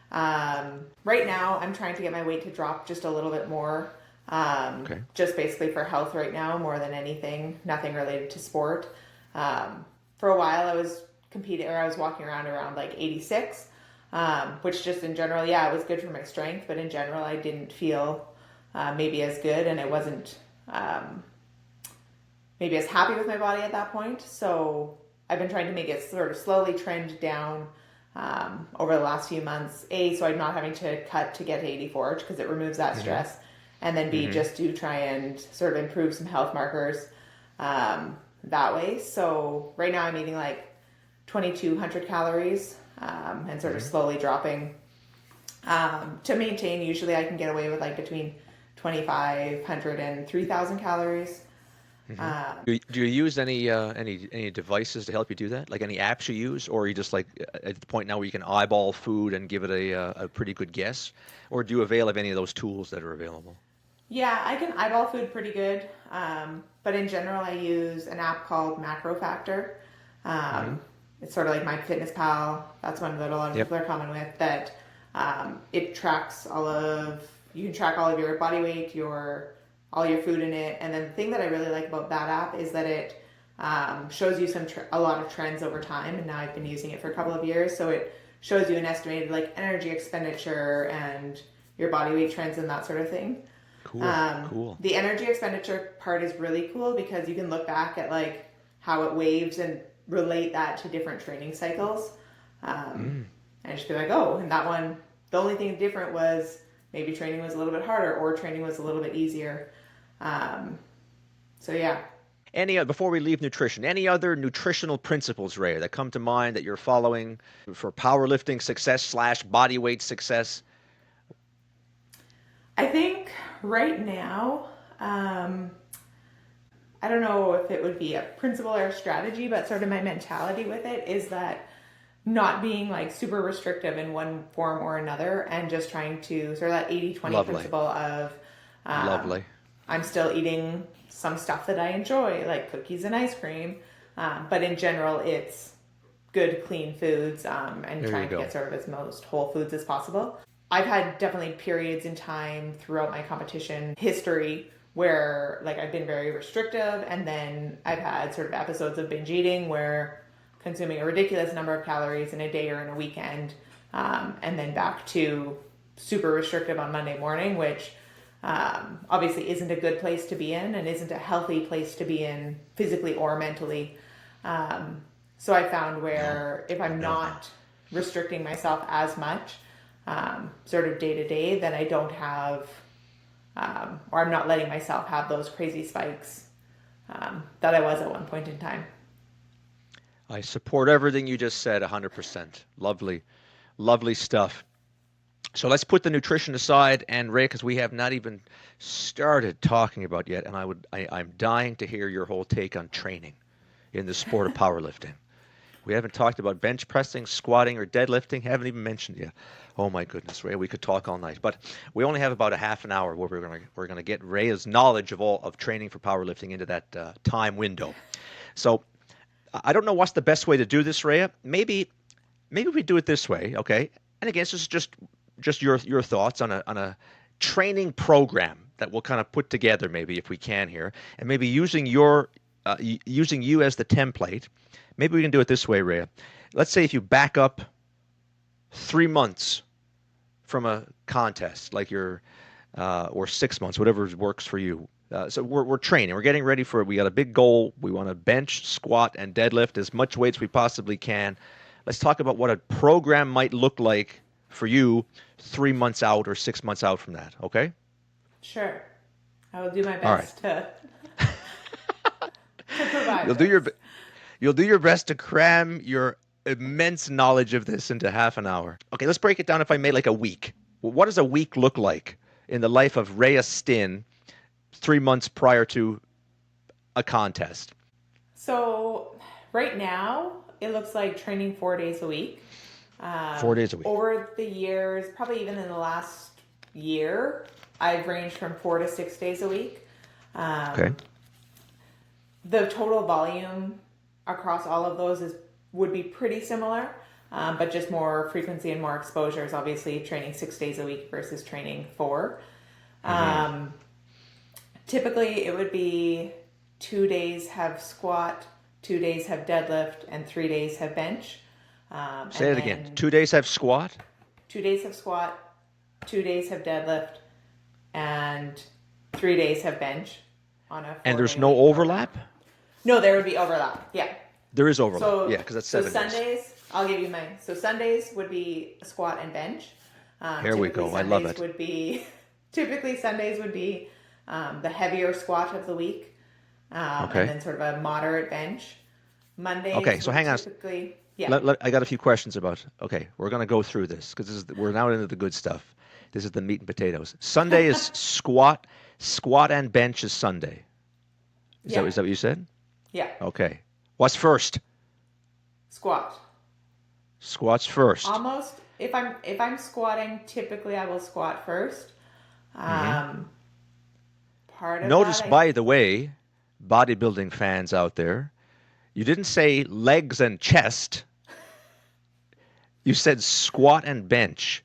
Right now, I'm trying to get my weight to drop just a little bit more, just basically for health right now, more than anything, nothing related to sport. For a while, I was walking around like 86, which just in general, it was good for my strength, but in general, I didn't feel maybe as good, and I wasn't maybe as happy with my body at that point. So I've been trying to make it sort of slowly trend down over the last few months. A, so I'm not having to cut to get to 84 because it removes that stress. And then B, just to try and sort of improve some health markers that way. So right now I'm eating like 2,200 calories and sort of slowly dropping. To maintain, usually I can get away with like between 2,500 and 3,000 calories. Do you use any devices to help you do that? Like any apps you use, or are you just like at the point now where you can eyeball food and give it a pretty good guess, or do you avail of any of those tools that are available? Yeah, I can eyeball food pretty good, but in general I use an app called Macro Factor. it's sort of like MyFitnessPal. That's one that a lot of Yep. people are common with. That it tracks you can track all of your body weight, all your food in it. And then the thing that I really like about that app is that it shows you a lot of trends over time. And now I've been using it for a couple of years, so it shows you an estimated like energy expenditure and your body weight trends and that sort of thing. Cool. The energy expenditure part is really cool because you can look back at like how it waves and relate that to different training cycles. And just be like, oh, and that one, the only thing different was maybe training was a little bit harder or training was a little bit easier. So yeah. Before we leave nutrition, any other nutritional principles, Rhaea, that come to mind that you're following for powerlifting success / body weight success? I think right now, I don't know if it would be a principle or a strategy, but sort of my mentality with it is that not being like super restrictive in one form or another and just trying to sort of that 80-20 principle of Lovely. I'm still eating some stuff that I enjoy, like cookies and ice cream. But in general, it's good, clean foods and trying to get sort of as most whole foods as possible. I've had definitely periods in time throughout my competition history where like I've been very restrictive, and then I've had sort of episodes of binge eating where consuming a ridiculous number of calories in a day or in a weekend, and then back to super restrictive on Monday morning, which obviously isn't a good place to be in and isn't a healthy place to be in physically or mentally. So I found where if I'm not restricting myself as much, sort of day to day, then I don't have, or I'm not letting myself have those crazy spikes that I was at one point in time. I support everything you just said 100%. Lovely, lovely stuff. So let's put the nutrition aside, and Rhaea, because we have not even started talking about yet, and I'm dying to hear your whole take on training in the sport of powerlifting. We haven't talked about bench pressing, squatting, or deadlifting. Haven't even mentioned yet. Oh my goodness, Rhaea, we could talk all night. But we only have about a half an hour where we're gonna get Rhaea's knowledge of training for powerlifting into that time window. So I don't know what's the best way to do this, Rhaea. Maybe we do it this way, okay? And again, this is just your thoughts on a training program that we'll kind of put together, maybe if we can here, and maybe using you as the template. Maybe we can do it this way, Rhaea. Let's say if you back up 3 months from a contest, like or 6 months, whatever works for you. So we're training. We're getting ready for it. We got a big goal. We want to bench, squat, and deadlift as much weight as we possibly can. Let's talk about what a program might look like for you 3 months out or 6 months out from that. Okay? Sure. I will do my best to provide. You'll do your best to cram your immense knowledge of this into half an hour. Okay, let's break it down, if I may, like a week. Well, what does a week look like in the life of Rhaea Stinn 3 months prior to a contest? So right now, it looks like training 4 days a week. 4 days a week. Over the years, probably even in the last year, I've ranged from 4 to 6 days a week. Okay. The total volume across all of those would be pretty similar, but just more frequency and more exposures. Obviously, training 6 days a week versus training 4. Typically, it would be 2 days have squat, 2 days have deadlift, and 3 days have bench. Say it again. 2 days have squat? 2 days have squat, 2 days have deadlift, and 3 days have bench on a 4-day And there's no week. overlap? No, there would be overlap. Yeah. There is overlap. So, yeah, because that's 7 so days. Sundays, I'll give you mine. So Sundays would be squat and bench. Here we go. I love it. Typically Sundays would be the heavier squat of the week, Okay. and then sort of a moderate bench. Mondays. Okay, so hang on. Yeah. I got a few questions about. Okay, we're going to go through this because we're now into the good stuff. This is the meat and potatoes. Sunday is squat and bench is Sunday. Is that what you said? Yeah. Okay. What's first? Squat. Squats first. Almost. If I'm squatting, typically I will squat first. Part of Notice, that, by the way, bodybuilding fans out there, you didn't say legs and chest. You said squat and bench.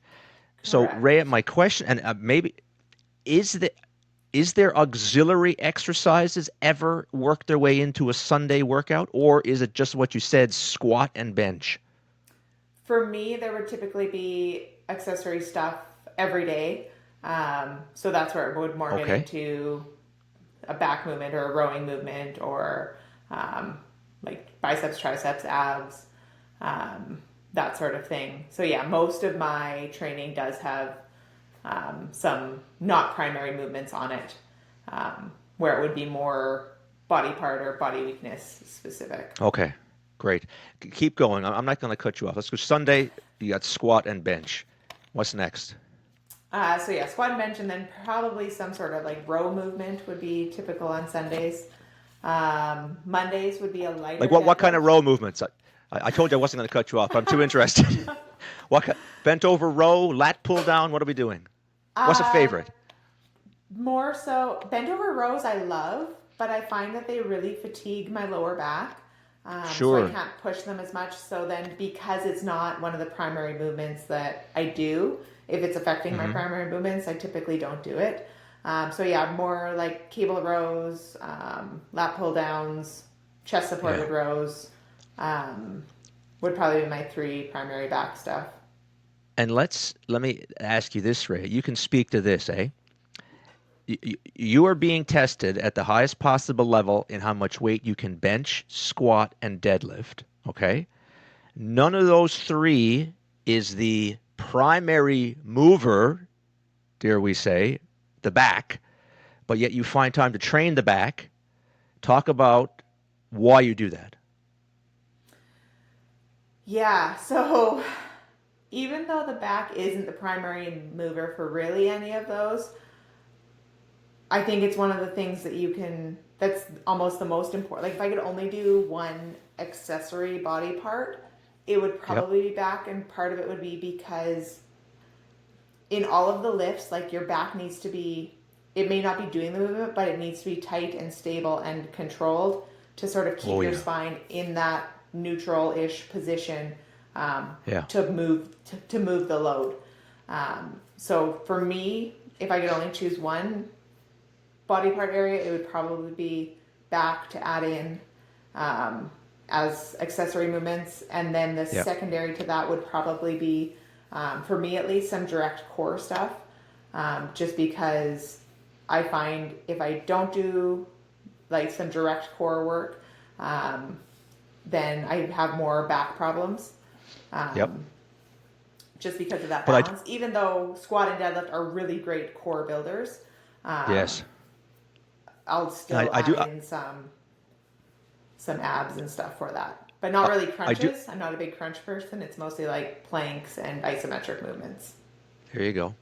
So, Rhea, Correct. my question, and maybe is the is there auxiliary exercises ever work their way into a Sunday workout, or is it just what you said, squat and bench? For me, there would typically be accessory stuff every day. So that's where it would more get Okay. into a back movement or a rowing movement or um, like biceps, triceps, abs, that sort of thing. So yeah, most of my training does have some not primary movements on it, where it would be more body part or body weakness specific. Okay. Great. Keep going. I'm not going to cut you off. Let's go. Sunday, you got squat and bench. What's next? So yeah, squat and bench, and then probably some sort of like row movement would be typical on Sundays. Mondays would be a Like lighter what kind of deadlift. row movements? I told you I wasn't going to cut you off, but I'm too interested. Bent over row, lat pull down? What are we doing? What's a Uh, favorite? More so, bent over rows I love, but I find that they really fatigue my lower back. So I Sure. can't push them as much. So then, because it's not one of the primary movements that I do, if it's affecting my Hmm. primary movements, I typically don't do it. So yeah, more like cable rows, lat pull downs, chest Yeah. supported rows, um, would probably be my three primary back stuff. And let me ask you this, Ray. You can speak to this, eh? You are being tested at the highest possible level in how much weight you can bench, squat, and deadlift. Okay? None of those three is the primary mover, dare we say, the back, but yet you find time to train the back. Talk about why you do that. Yeah, so even though the back isn't the primary mover for really any of those, I think it's one of the things that you can, that's almost the most important. Like if I could only do one accessory body part, it would Yep. probably be back. And part of it would be because in all of the lifts, like your back needs to be, it may not be doing the movement, but it needs to be tight and stable and controlled to sort of keep Oh your yeah. spine in that neutral-ish position, Yeah. to move the load. So for me, if I could only choose one body part area, it would probably be back to add in um, as accessory movements. And then the Yep. secondary to that would probably be, for me at least, some direct core stuff. Just because I find if I don't do like some direct core work, um, then I have more back problems. Yep. Um, just because of that But balance, even though squat and deadlift are really great core builders, um, yes. I'll I, still I do add in some abs and stuff for that. But not really I do crunches. I'm not a big crunch person. It's mostly like planks and isometric movements. There you go.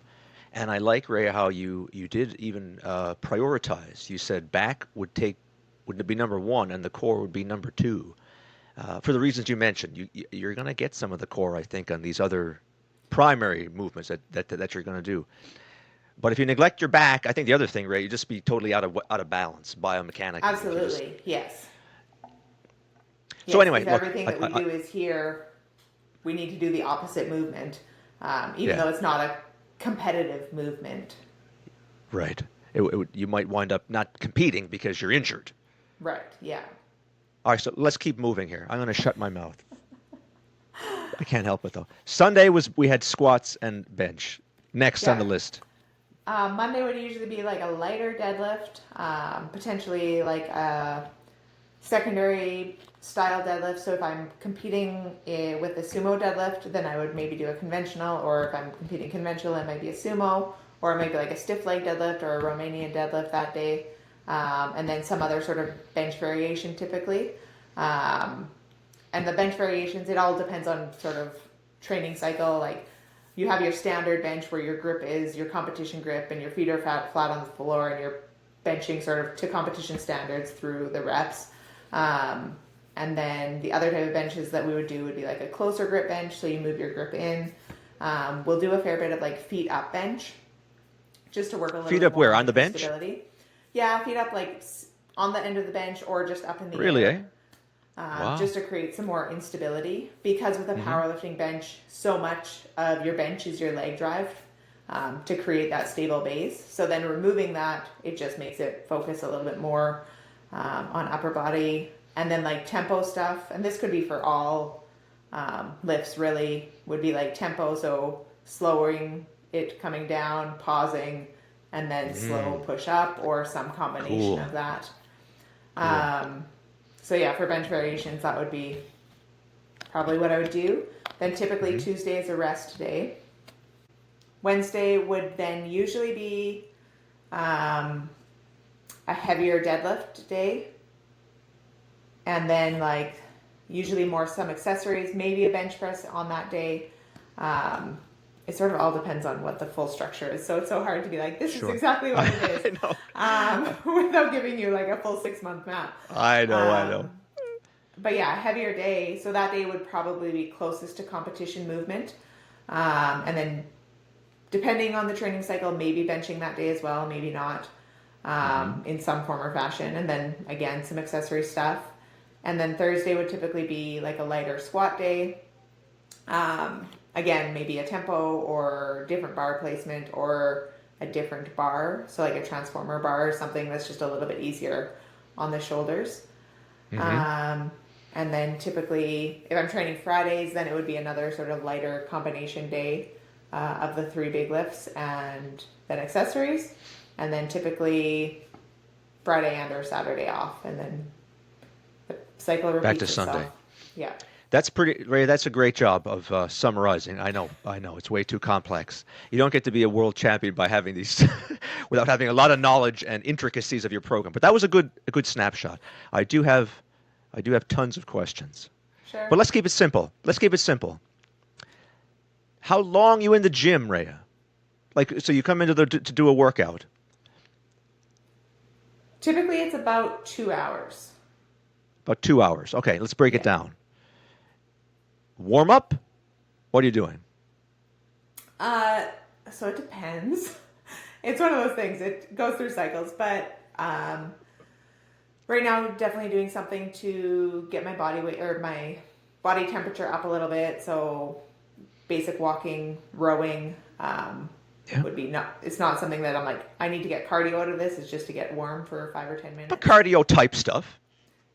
And I like, Ray, how you did even prioritize. You said back would be number one, and the core would be number two, for the reasons you mentioned. You're going to get some of the core, I think, on these other primary movements that you're going to do. But if you neglect your back, I think the other thing, Ray, you just be totally out of balance biomechanically. If you just Absolutely. Yes. so Yes. anyway, If look, everything that we do is here, we need to do the opposite movement, even yeah, though it's not a competitive movement. right. You might wind up not competing because you're injured. Right. Yeah. All right, so let's keep moving here. I'm going to shut my mouth. I can't help it though. Sunday was we had squats and bench. Next on Yeah. the list. Monday would usually be like a lighter deadlift, potentially like a secondary style deadlift. So if I'm competing with a sumo deadlift, then I would maybe do a conventional, or if I'm competing conventional, it might be a sumo, or maybe like a stiff leg deadlift or a Romanian deadlift that day, and then some other sort of bench variation typically. Um, and the bench variations, it all depends on sort of training cycle. Like you have your standard bench where your grip is your competition grip and your feet are flat on the floor and you're benching sort of to competition standards through the reps. Um, and then the other type of benches that we would do would be like a closer grip bench, so you move your grip in. We'll do a fair bit of like feet up bench just to work a little Feet bit up more where? on On the like the bench? stability. Yeah, feet up like on the end of the bench or just up in the Really, eh? air. Wow. just to create some more instability. Because with a Mm-hmm. powerlifting bench, so much of your bench is your leg drive to create that stable base. So then removing that, it just makes it focus a little bit more on upper body. And then like tempo stuff, and this could be for all lifts really, would be like tempo, so slowing it coming down, pausing, and then slow push up, or some combination Cool. of that. Cool. So yeah, for bench variations, that would be probably what I would do. Then typically Mm-hmm. Tuesday is a rest day. Wednesday would then usually be a heavier deadlift day. And then like usually more some accessories, maybe a bench press on that day. It sort of all depends on what the full structure is. So it's so hard to be like, this is Sure. exactly what it I is, know. without giving you like a full 6-month map. I know. I know. But yeah, a heavier day. So that day would probably be closest to competition movement. And then depending on the training cycle, maybe benching that day as well, maybe not, in some form or fashion. And then again, some accessory stuff. And then Thursday would typically be like a lighter squat day. Again, maybe a tempo or different bar placement or a different bar. So like a transformer bar or something that's just a little bit easier on the shoulders. Mm-hmm. And then typically, if I'm training Fridays, then it would be another sort of lighter combination day of the 3 big lifts and then accessories. And then typically Friday and or Saturday off. And then the cycle repeats Back to itself. Sunday. Yeah. That's pretty, Ray. That's a great job of summarizing. I know. It's way too complex. You don't get to be a world champion by having these, without having a lot of knowledge and intricacies of your program. But that was a good snapshot. I do have tons of questions. Sure. But let's keep it simple. Let's keep it simple. How long you in the gym, Rhea? Like, so you come into to do a workout. Typically, it's about 2 hours. About 2 hours. Okay, let's break it Yeah. down. Warm up? What are you doing? So it depends. It's one of those things. It goes through cycles, but right now, I'm definitely doing something to get my body weight or my body temperature up a little bit. So basic walking, rowing would be not. It's not something that I'm like, I need to get cardio out of this. It's just to get warm for 5 or 10 minutes. But cardio type stuff.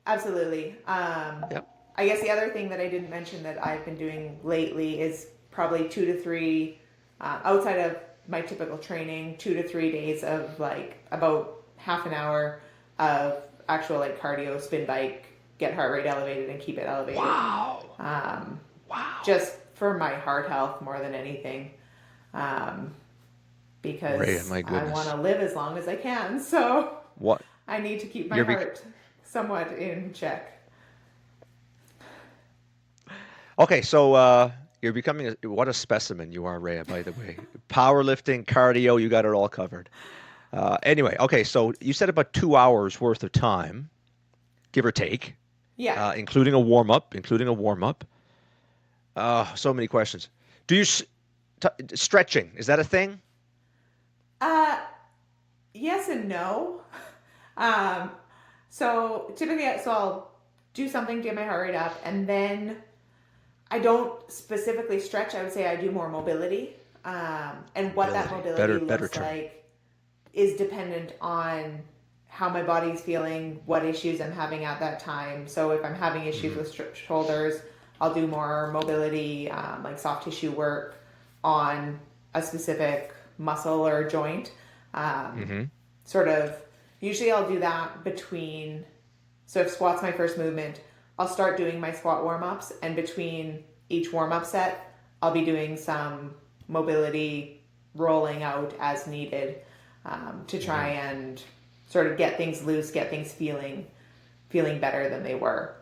Absolutely. Yep. I guess the other thing that I didn't mention that I've been doing lately is probably 2 to 3, outside of my typical training, 2 to 3 days of like about half an hour of actual like cardio, spin bike, get heart rate elevated and keep it elevated. Wow. Just for my heart health more than anything. Because Rhea, my I goodness. want to live as long as I can. So What? I need to keep my You're heart somewhat in check. Okay, so you're becoming what a specimen you are, Rhea, by the way. Powerlifting, cardio, you got it all covered. Anyway, okay, so you said about 2 hours worth of time, give or take, Yeah. including a warm up, so many questions. Do you stretching? Is that a thing? Yes and no. So typically, so I'll do something to get my heart rate up, and then I don't specifically stretch. I would say I do more mobility. And what that mobility Better looks term. like is dependent on how my body's feeling, what issues I'm having at that time. So if I'm having issues with shoulders, I'll do more mobility, like soft tissue work on a specific muscle or joint. Sort of, usually I'll do that between, so if squat's my first movement, I'll start doing my squat warm-ups, and between each warm-up set, I'll be doing some mobility rolling out as needed to try and sort of get things loose, get things feeling better than they were.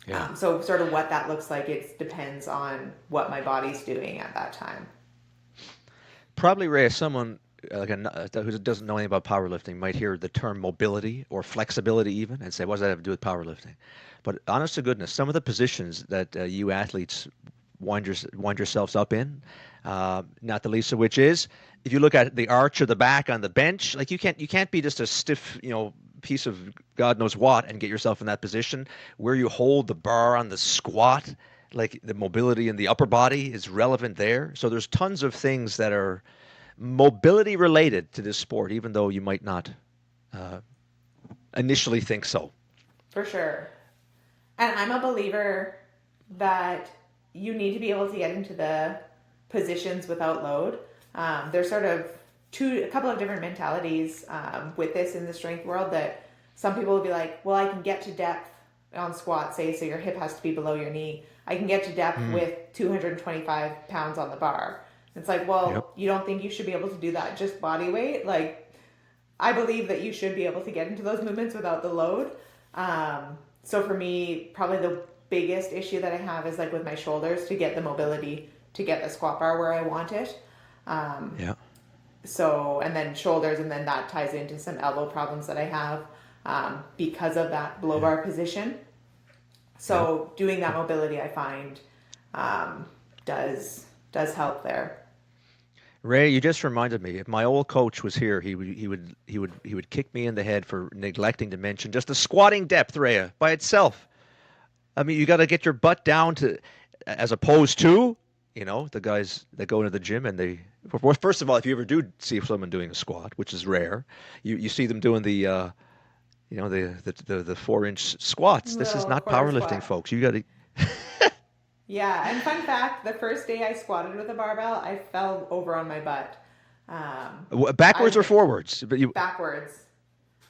Yeah. So sort of what that looks like, it depends on what my body's doing at that time. Probably, Ray, someone who doesn't know anything about powerlifting might hear the term mobility or flexibility even and say, what does that have to do with powerlifting? But honest to goodness, some of the positions that you athletes wind yourselves up in, not the least of which is, if you look at the arch of the back on the bench, like you can't be just a stiff, piece of God knows what and get yourself in that position. Where you hold the bar on the squat, like the mobility in the upper body is relevant there. So there's tons of things that are mobility related to this sport, even though you might not initially think so. For sure. And I'm a believer that you need to be able to get into the positions without load. There's sort of a couple of different mentalities with this in the strength world, that some people will be like, well, I can get to depth on squat, say, so your hip has to be below your knee. I can get to depth with 225 pounds on the bar. It's like, well, you don't think you should be able to do that just body weight? Like, I believe that you should be able to get into those movements without the load. So for me, probably the biggest issue that I have is like with my shoulders, to get the mobility to get the squat bar where I want it. So, and then shoulders, and then that ties into some elbow problems that I have because of that below bar position. So doing that mobility, I find does help there. Ray, you just reminded me. If my old coach was here, he would kick me in the head for neglecting to mention just the squatting depth, Rhea, by itself. I mean, you got to get your butt down to, as opposed to, the guys that go into the gym and they. Well, first of all, if you ever do see someone doing a squat, which is rare, you see them doing the 4-inch squats. This is not powerlifting, folks. You got to. Yeah, and fun fact, the first day I squatted with a barbell, I fell over on my butt. Backwards or forwards? But backwards.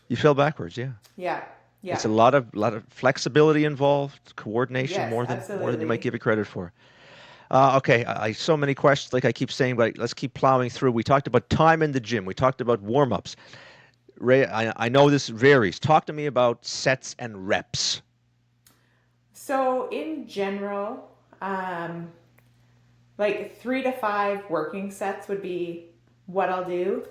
You fell backwards, yeah. Yeah. It's a lot of flexibility involved, coordination, more than you might give it credit for. Okay, I so many questions, like I keep saying, but let's keep plowing through. We talked about time in the gym. We talked about warm-ups. Ray, I know this varies. Talk to me about sets and reps. So in general, like 3 to 5 working sets would be what I'll do.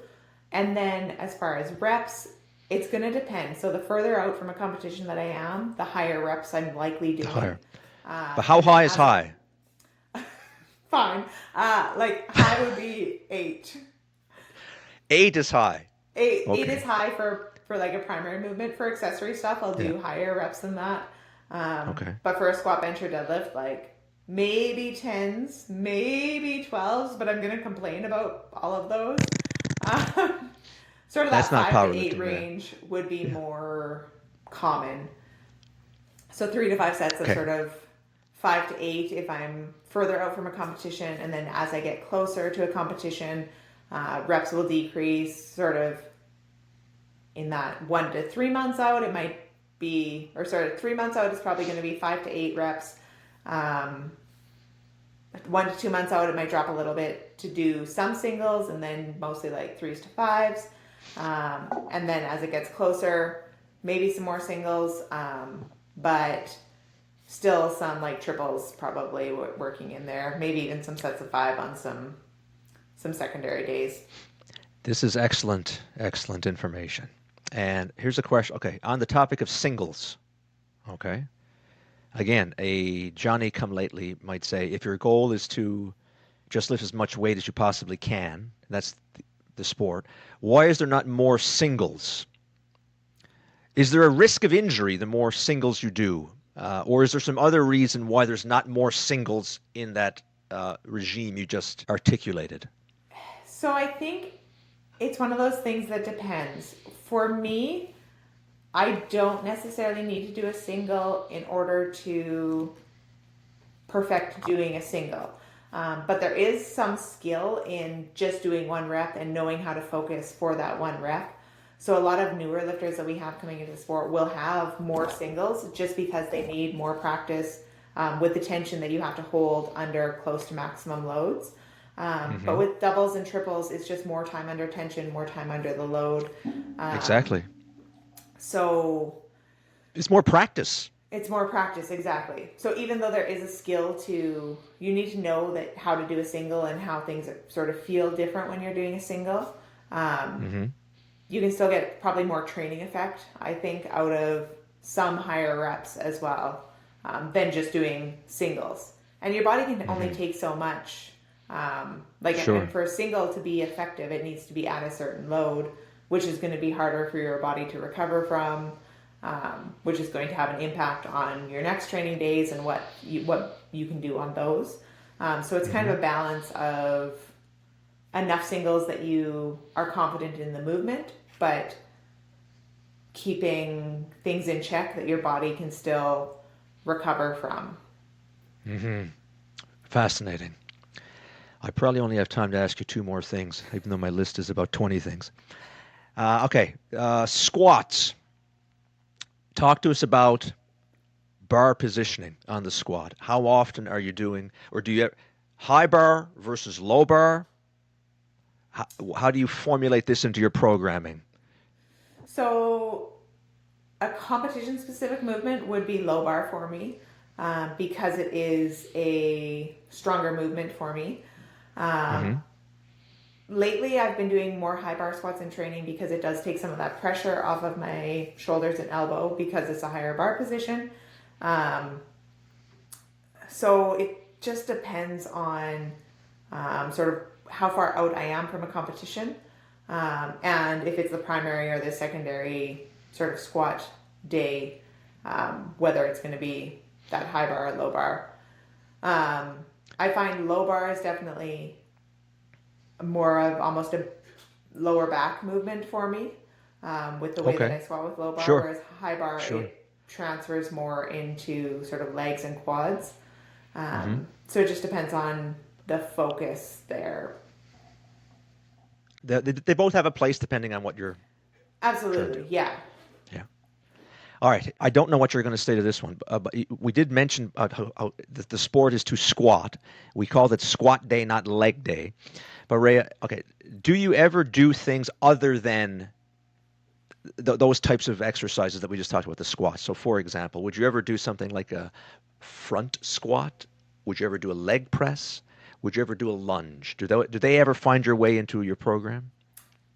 And then as far as reps, it's going to depend. So the further out from a competition that I am, the higher reps I'm likely doing. Higher. But how high is high? Fine. Like high would be 8. 8 is high. 8 is high for like a primary movement. For accessory stuff, I'll do higher reps than that. But for a squat, bench, or deadlift, like maybe 10s, maybe 12s, but I'm going to complain about all of those. Sort of that 5 to 8 range would be more common. So 3 to 5 sets of sort of 5 to 8 if I'm further out from a competition. And then as I get closer to a competition, reps will decrease sort of in that 1 to 3 months out. It might be, or sort of 3 months out is probably going to be 5 to 8 reps. 1 to 2 months out, it might drop a little bit to do some singles, and then mostly like 3s to 5s. And then as it gets closer, maybe some more singles, but still some like triples probably working in there. Maybe even some sets of 5 on some secondary days. This is excellent information. And here's a question. Okay, on the topic of singles, okay. Again, a Johnny come lately might say, if your goal is to just lift as much weight as you possibly can, that's the sport, why is there not more singles? Is there a risk of injury the more singles you do? Or is there some other reason why there's not more singles in that regime you just articulated? So I think it's one of those things that depends. For me, I don't necessarily need to do a single in order to perfect doing a single. But there is some skill in just doing 1 rep and knowing how to focus for that 1 rep. So a lot of newer lifters that we have coming into the sport will have more singles just because they need more practice with the tension that you have to hold under close to maximum loads. But with doubles and triples, it's just more time under tension, more time under the load. Exactly. So it's more practice. It's more practice, exactly. So even though there is a skill you need to know that how to do a single and how things sort of feel different when you're doing a single. You can still get probably more training effect, I think, out of some higher reps as well than just doing singles. And your body can only take so much. And for a single to be effective, it needs to be at a certain load. which is going to be harder for your body to recover from, which is going to have an impact on your next training days and what you can do on those. So it's kind of a balance of enough singles that you are confident in the movement, but keeping things in check that your body can still recover from. Fascinating. I probably only have time to ask you two more things, even though my list is about 20 things. Squats. Talk to us about bar positioning on the squat. How often are you doing, or do you have high bar versus low bar? How do you formulate this into your programming? So a competition specific movement would be low bar for me, because it is a stronger movement for me. Lately, I've been doing more high bar squats in training because it does take some of that pressure off of my shoulders and elbow because it's a higher bar position. So it just depends on sort of how far out I am from a competition, and if it's the primary or the secondary sort of squat day, whether it's going to be that high bar or low bar. I find low bar is definitely more of almost a lower back movement for me, with the way that I squat with low bar, whereas high bar, it transfers more into sort of legs and quads. So it just depends on the focus there. They both have a place depending on what you're Absolutely, yeah. All right. I don't know what you're going to say to this one, but we did mention how the sport is to squat. We called it squat day, not leg day. But Rhaea, okay, do you ever do things other than those types of exercises that we just talked about, the squats? So, for example, would you ever do something like a front squat? Would you ever do a leg press? Would you ever do a lunge? Do they ever find your way into your program?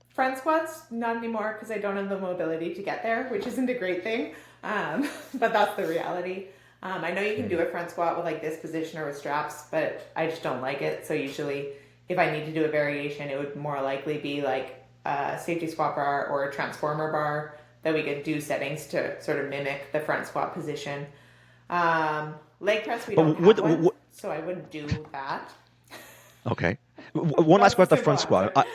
Front squats, not anymore because I don't have the mobility to get there, which isn't a great thing, but that's the reality. I know you can do a front squat with like this position or with straps, but I just don't like it. So usually if I need to do a variation, it would more likely be like a safety squat bar or a transformer bar that we could do settings to sort of mimic the front squat position. Leg press, we don't have one, so I wouldn't do that. Okay. One last question about the front squat.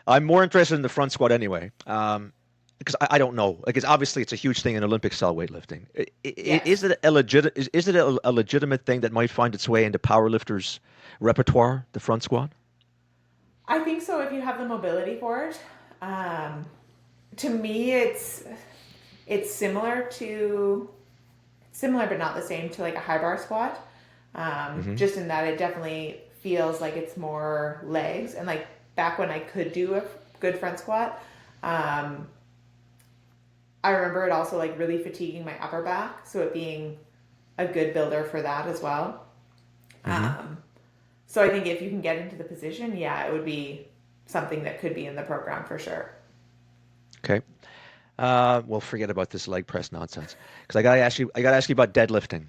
I'm more interested in the front squat anyway, because I don't know. Because obviously it's a huge thing in Olympic style weightlifting. Is it a legitimate thing that might find its way into powerlifters' repertoire, the front squat? I think so if you have the mobility for it. To me, it's similar but not the same to like a high bar squat. Just in that it definitely feels like it's more legs, and like back when I could do a good front squat, I remember it also like really fatiguing my upper back, so it being a good builder for that as well. So I think if you can get into the position, it would be something that could be in the program for sure. Okay. Well, forget about this leg press nonsense, because I gotta ask you about deadlifting.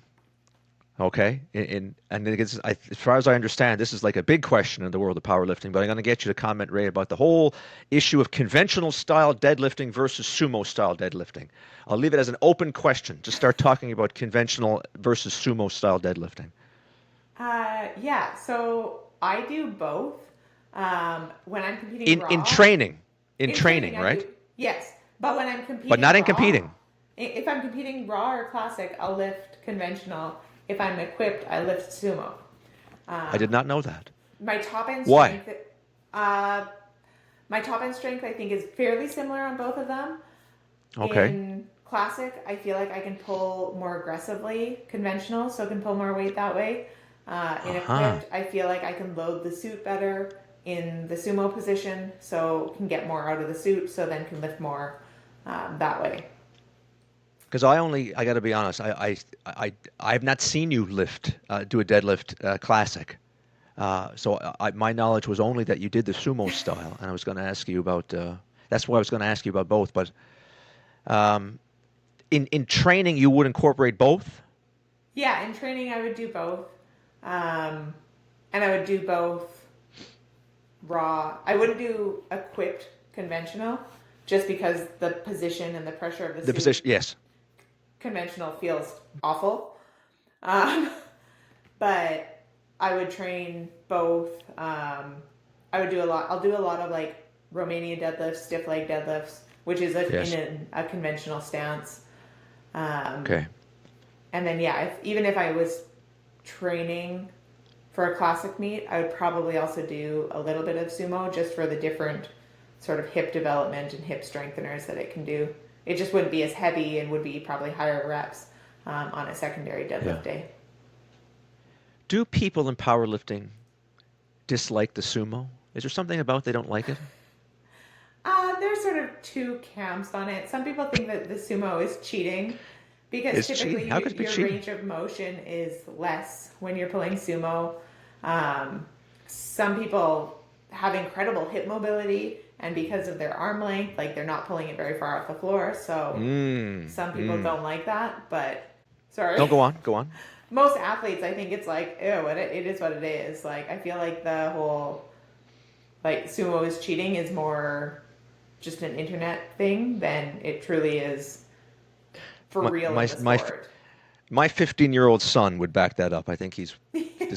Okay, and as far as I understand, this is like a big question in the world of powerlifting. But I'm going to get you to comment, Ray, about the whole issue of conventional style deadlifting versus sumo style deadlifting. I'll leave it as an open question. Just start talking about conventional versus sumo style deadlifting. So I do both. When I'm competing in training, right? Yes, but when I'm competing, but not in raw, competing. If I'm competing raw or classic, I'll lift conventional. If I'm equipped, I lift sumo. I did not know that. My top end Why? strength. My top end strength, I think, is fairly similar on both of them. Okay. In classic, I feel like I can pull more aggressively. Conventional, so I can pull more weight that way. In equipped, I feel like I can load the suit better in the sumo position, so can get more out of the suit, so then can lift more that way. Because I got to be honest, I have not seen you do a deadlift classic. So my knowledge was only that you did the sumo style, and I was going to ask you about. That's why I was going to ask you about both. But in training, you would incorporate both. Yeah, in training, I would do both, and I would do both raw. I wouldn't do equipped conventional. just because the position and the pressure of the The suit position, yes. conventional feels awful. Um, but I would train both. I would do a lot. I'll do a lot of like Romanian deadlifts, stiff leg deadlifts, which is Yes. in a conventional stance. Um, Okay. and then yeah, even if I was training for a classic meet, I would probably also do a little bit of sumo just for the different sort of hip development and hip strengtheners that it can do. It just wouldn't be as heavy and would be probably higher reps on a secondary deadlift day. Do people in powerlifting dislike the sumo? Is there something about they don't like it? There's sort of two camps on it. Some people think that the sumo is cheating because It's cheating. How typically could it be your cheating? range of motion is less when you're pulling sumo. Um, some people have incredible hip mobility, and because of their arm length, like they're not pulling it very far off the floor. So some people don't like that. But sorry, No, go on. Go on. most athletes, I think it's like, ew, it is what it is. Like I feel like the whole like sumo is cheating is more just an internet thing than it truly is for real in the sport. My 15-year-old son would back that up. I think this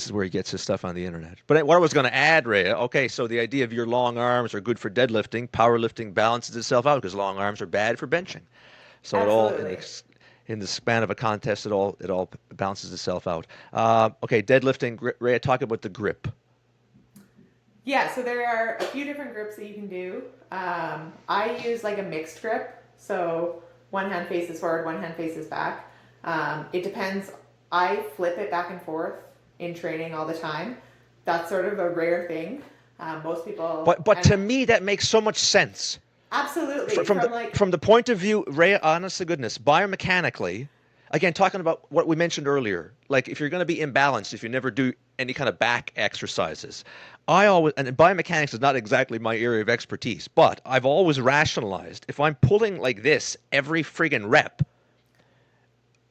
is where he gets his stuff on the internet. But what I was going to add, Rhea, okay, so the idea of your long arms are good for deadlifting, powerlifting balances itself out because long arms are bad for benching. So it all Absolutely. in the span of a contest, it all balances itself out. Okay, deadlifting, Rhea, talk about the grip. Yeah, so there are a few different grips that you can do. I use like a mixed grip, so one hand faces forward, one hand faces back. It depends. I flip it back and forth in training all the time. That's sort of a rare thing. Most people. But to me, that makes so much sense. Absolutely. From the point of view, Rhea, honest to goodness, biomechanically, again, talking about what we mentioned earlier, like if you're going to be imbalanced, if you never do any kind of back exercises, and biomechanics is not exactly my area of expertise, but I've always rationalized if I'm pulling like this every friggin' rep,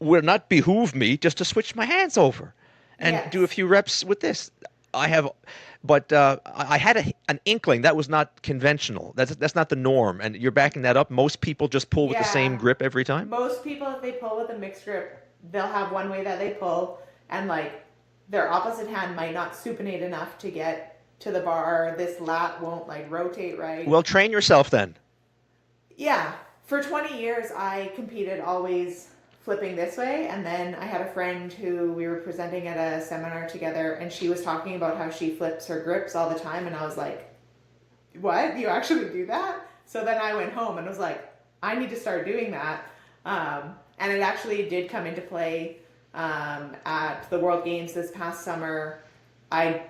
would not behoove me just to switch my hands over and do a Yes. few reps with this. I have, but I had an inkling that was not conventional. That's not the norm, and you're backing that up. Most people just pull with the same Yeah. grip every time. Most people, if they pull with a mixed grip, they'll have one way that they pull, and like their opposite hand might not supinate enough to get to the bar. This lat won't like rotate right. Well, train yourself then. Yeah. For 20 years, I competed always flipping this way. And then I had a friend who we were presenting at a seminar together, and she was talking about how she flips her grips all the time. And I was like, what? You actually do that? So then I went home and was like, I need to start doing that. And it actually did come into play at the World Games this past summer. I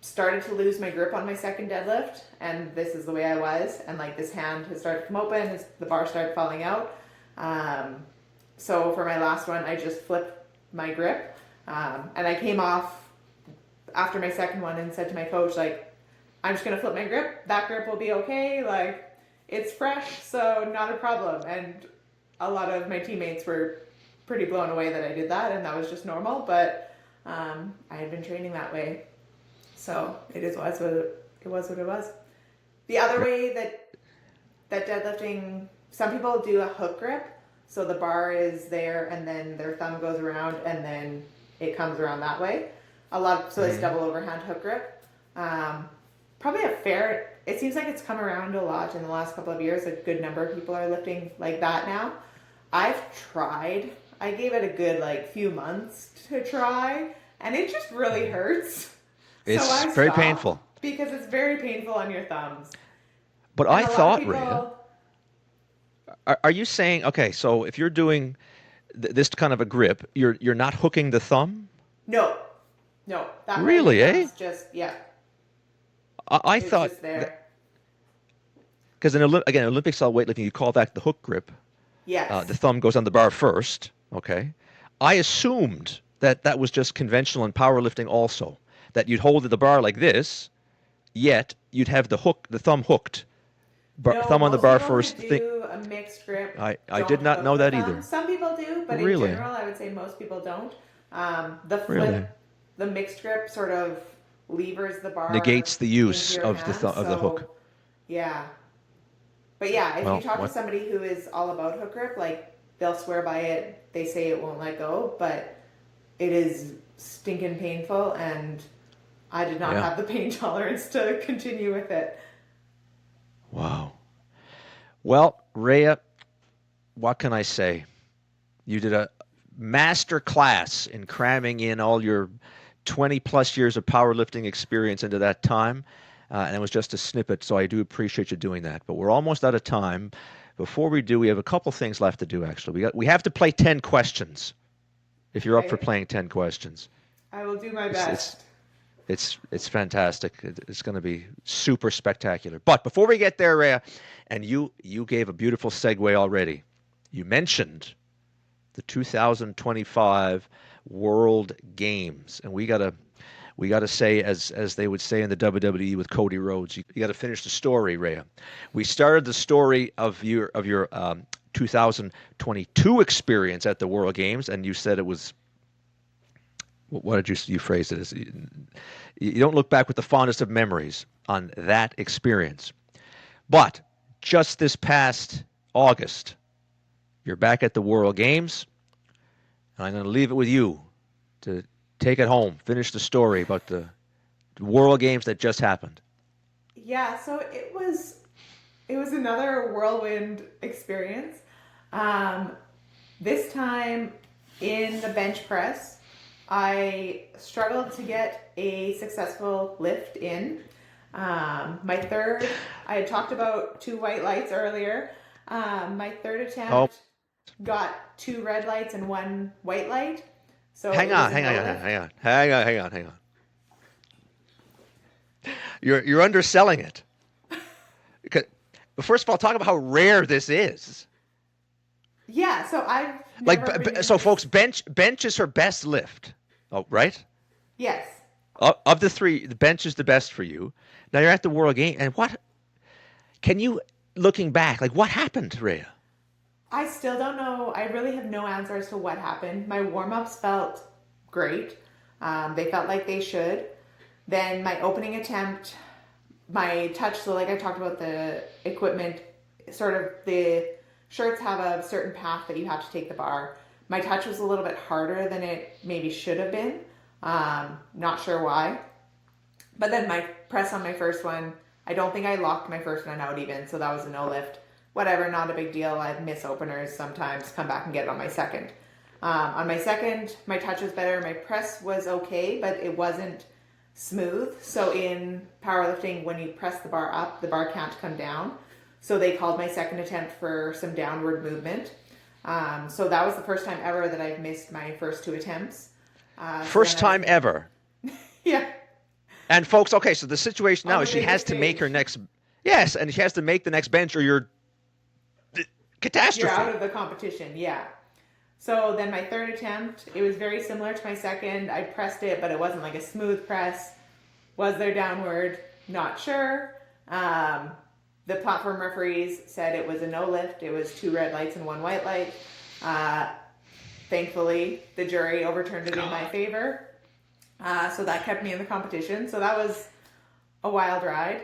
started to lose my grip on my second deadlift, and this is the way I was, and like this hand has started to come open, the bar started falling out. So for my last one, I just flipped my grip, and I came off after my second one and said to my coach, like, I'm just gonna flip my grip, that grip will be okay, like it's fresh, so not a problem. And a lot of my teammates were pretty blown away that I did that, and that was just normal, but I had been training that way. So it was what it was. The other way that deadlifting, some people do a hook grip. So the bar is there and then their thumb goes around and then it comes around that way. So it's double overhand hook grip. Probably it seems like it's come around a lot in the last couple of years. A good number of people are lifting like that now. I've tried. I gave it a good like few months to try, and it just really hurts. It's So I very stopped painful. because it's very painful on your thumbs. But And I a lot of thought, Rhea, people, are you saying, okay, so if you're doing this kind of a grip, you're not hooking the thumb? no, that way Really, your eh? thumbs just, yeah, I it's thought, just there. because again, Olympic style weightlifting, you call that the hook grip. The Yes. thumb goes on the bar first. Okay. I assumed that was just conventional in powerlifting also, that you'd hold the bar like this, yet you'd have the thumb hooked, No, thumb on the most bar people who first. do a mixed grip I did don't not hook know the that thumb. either. Some people do, but in Really? general, I would say most people don't. Really? The mixed grip sort of levers the bar Negates the into use your of hand. of the hook. So, yeah. But yeah, if you Well, talk to what? somebody who is all about hook grip, like they'll swear by it. They say it won't let go, but it is stinking painful, and I did not Yeah. have the pain tolerance to continue with it. Wow. Well, Rhea, what can I say? You did a master class in cramming in all your 20 plus years of powerlifting experience into that time. And it was just a snippet, so I do appreciate you doing that. But we're almost out of time. Before we do, we have a couple things left to do, actually. We have to play 10 questions, if you're up for Okay, playing 10 questions. I will do my It's, it's, best. it's fantastic. It's going to be super spectacular. But before we get there, Rhea, and you gave a beautiful segue already. You mentioned the 2025 World Games, and we gotta say, as they would say in the WWE with Cody Rhodes, you got to finish the story, Rhea. We started the story of your 2022 experience at the World Games, and you said it was, what did you phrase it as? You don't look back with the fondest of memories on that experience, but just this past August, you're back at the World Games. And I'm going to leave it with you to take it home, finish the story about the World Games that just happened. Yeah, so it was another whirlwind experience. Um, this time in the bench press, I struggled to get a successful lift in. My third, I had talked about 2 white lights earlier. My third Oh, attempt got 2 red lights and 1 white light, so hang it was on, a hang on, no hang on, lift. hang on, hang on, hang on, hang on. You're underselling it. Because, first of all, talk about how rare this is. Yeah, so I've Like, never been in so this. folks, bench is her best lift. Oh, right? Yes. Of the three, the bench is the best for you. Now you're at the World Game, and what can you, looking back, like what happened, Rhea? I still don't know. I really have no answer as to what happened. My warm ups felt great. They felt like they should. Then my opening attempt, my touch, so like I talked about the equipment, sort of the shirts have a certain path that you have to take the bar. My touch was a little bit harder than it maybe should have been. Not sure why. But then my press on my first one, I don't think I locked my first one out even, so that was a no lift. Whatever, not a big deal. I miss openers sometimes, come back and get it on my second. On my second, my touch was better. My press was okay, but it wasn't smooth. So in powerlifting, when you press the bar up, the bar can't come down. So they called my second attempt for some downward movement. So that was the first time ever that I've missed my first 2 attempts. So then First I was time like, ever. yeah, And folks, okay, so the situation now on the is she has biggest to make her stage. next, yes, and she has to make the next bench or you're You're out catastrophe. of the competition, yeah. So then my third attempt, it was very similar to my second. I pressed it, but it wasn't like a smooth press. Was there downward? Not sure. The platform referees said it was a no lift. It was 2 red lights and 1 white light. Uh, Thankfully, the jury overturned it in my God, favor. So that kept me in the competition. So that was a wild ride.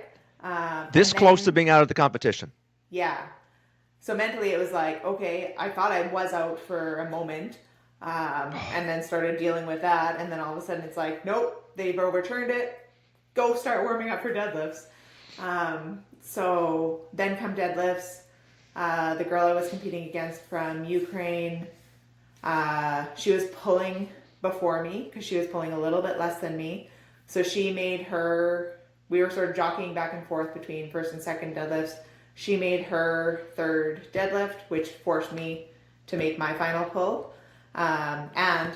this And close to then, being out of the competition. yeah. So mentally, it was like, okay, I thought I was out for a moment, and then started dealing with that. And then all of a sudden, it's like, nope, they've overturned it. Go start warming up for deadlifts. So then come deadlifts. The girl I was competing against from Ukraine, she was pulling before me because she was pulling a little bit less than me. So she made her, we were sort of jockeying back and forth between first and second deadlifts. She made her third deadlift, which forced me to make my final pull. And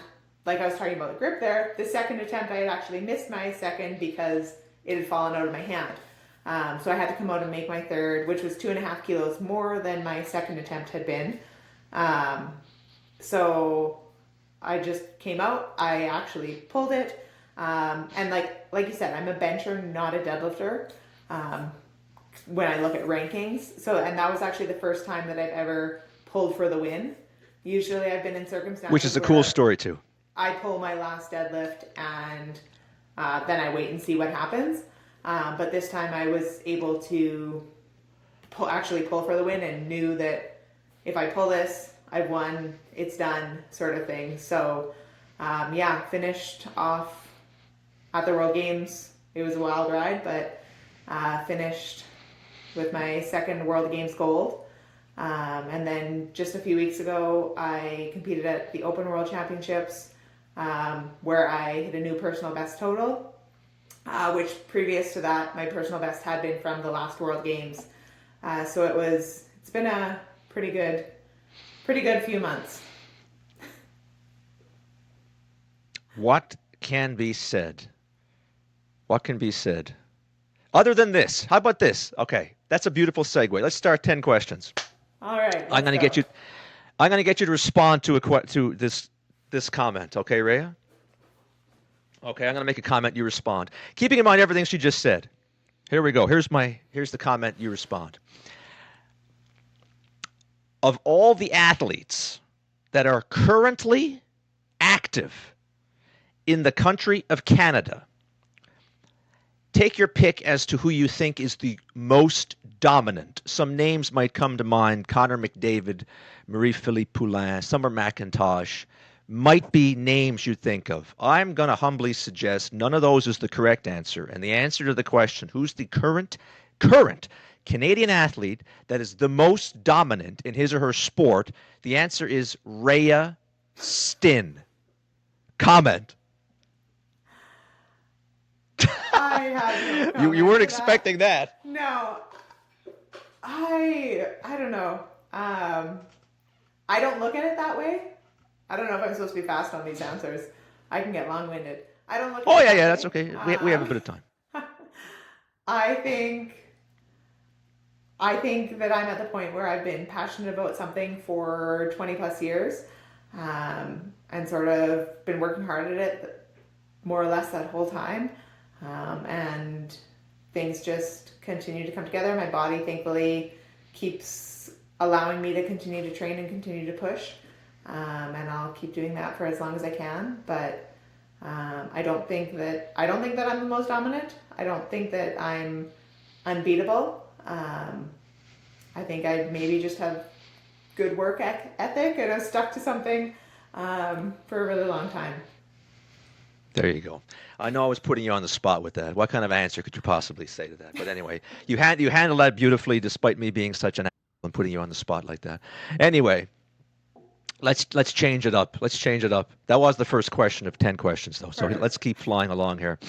like I was talking about the grip there, the second attempt I had actually missed my second because it had fallen out of my hand. So I had to come out and make my third, which was 2.5 kilos more than my second attempt had been. So I just came out. I actually pulled it. And like you said, I'm a bencher, not a deadlifter. When I look at rankings. So, and that was actually the first time that I've ever pulled for the win. Usually I've been in Which circumstances is a cool where story too. I pull my last deadlift and then I wait and see what happens. But this time I was able to actually pull for the win, and knew that if I pull this, I've won, it's done, sort of thing. So finished off at the World Games. It was a wild ride, but finished with my second World Games gold. And then just a few weeks ago, I competed at the Open World Championships, where I hit a new personal best total, which previous to that, my personal best had been from the last World Games. So it's been a pretty good few months. What can be said? What can be said? Other than this, how about this? Okay, that's a beautiful segue. Let's start 10 questions. All right. I'm going to get you to respond to this comment. Okay, Rhaea? Okay, I'm going to make a comment. You respond. Keeping in mind everything she just said. Here we go. Here's the comment. You respond. Of all the athletes that are currently active in the country of Canada, take your pick as to who you think is the most dominant. Some names might come to mind: Connor McDavid, Marie-Philippe Poulin, Summer McIntosh. Might be names you think of. I'm going to humbly suggest none of those is the correct answer. And the answer to the question, who's the current Canadian athlete that is the most dominant in his or her sport, the answer is Rhaea Stinn. Comment. I have no comment You weren't to expecting that. No. I don't know. I don't look at it that way. I don't know if I'm supposed to be fast on these answers. I can get long-winded. I don't look at it that That's way. okay. We have a bit of time. I think that I'm at the point where I've been passionate about something for 20 plus years, and sort of been working hard at it more or less that whole time. And things just continue to come together. My body thankfully keeps allowing me to continue to train and continue to push. And I'll keep doing that for as long as I can. But I don't think that I'm the most dominant. I don't think that I'm unbeatable. I think I maybe just have good work ethic, and I've stuck to something for a really long time. There you go. I know I was putting you on the spot with that. What kind of answer could you possibly say to that? But anyway, you handled that beautifully, despite me being such an asshole and putting you on the spot like that. Anyway, let's change it up. Let's change it up. That was the first question of 10 questions, though. So let's keep flying along here.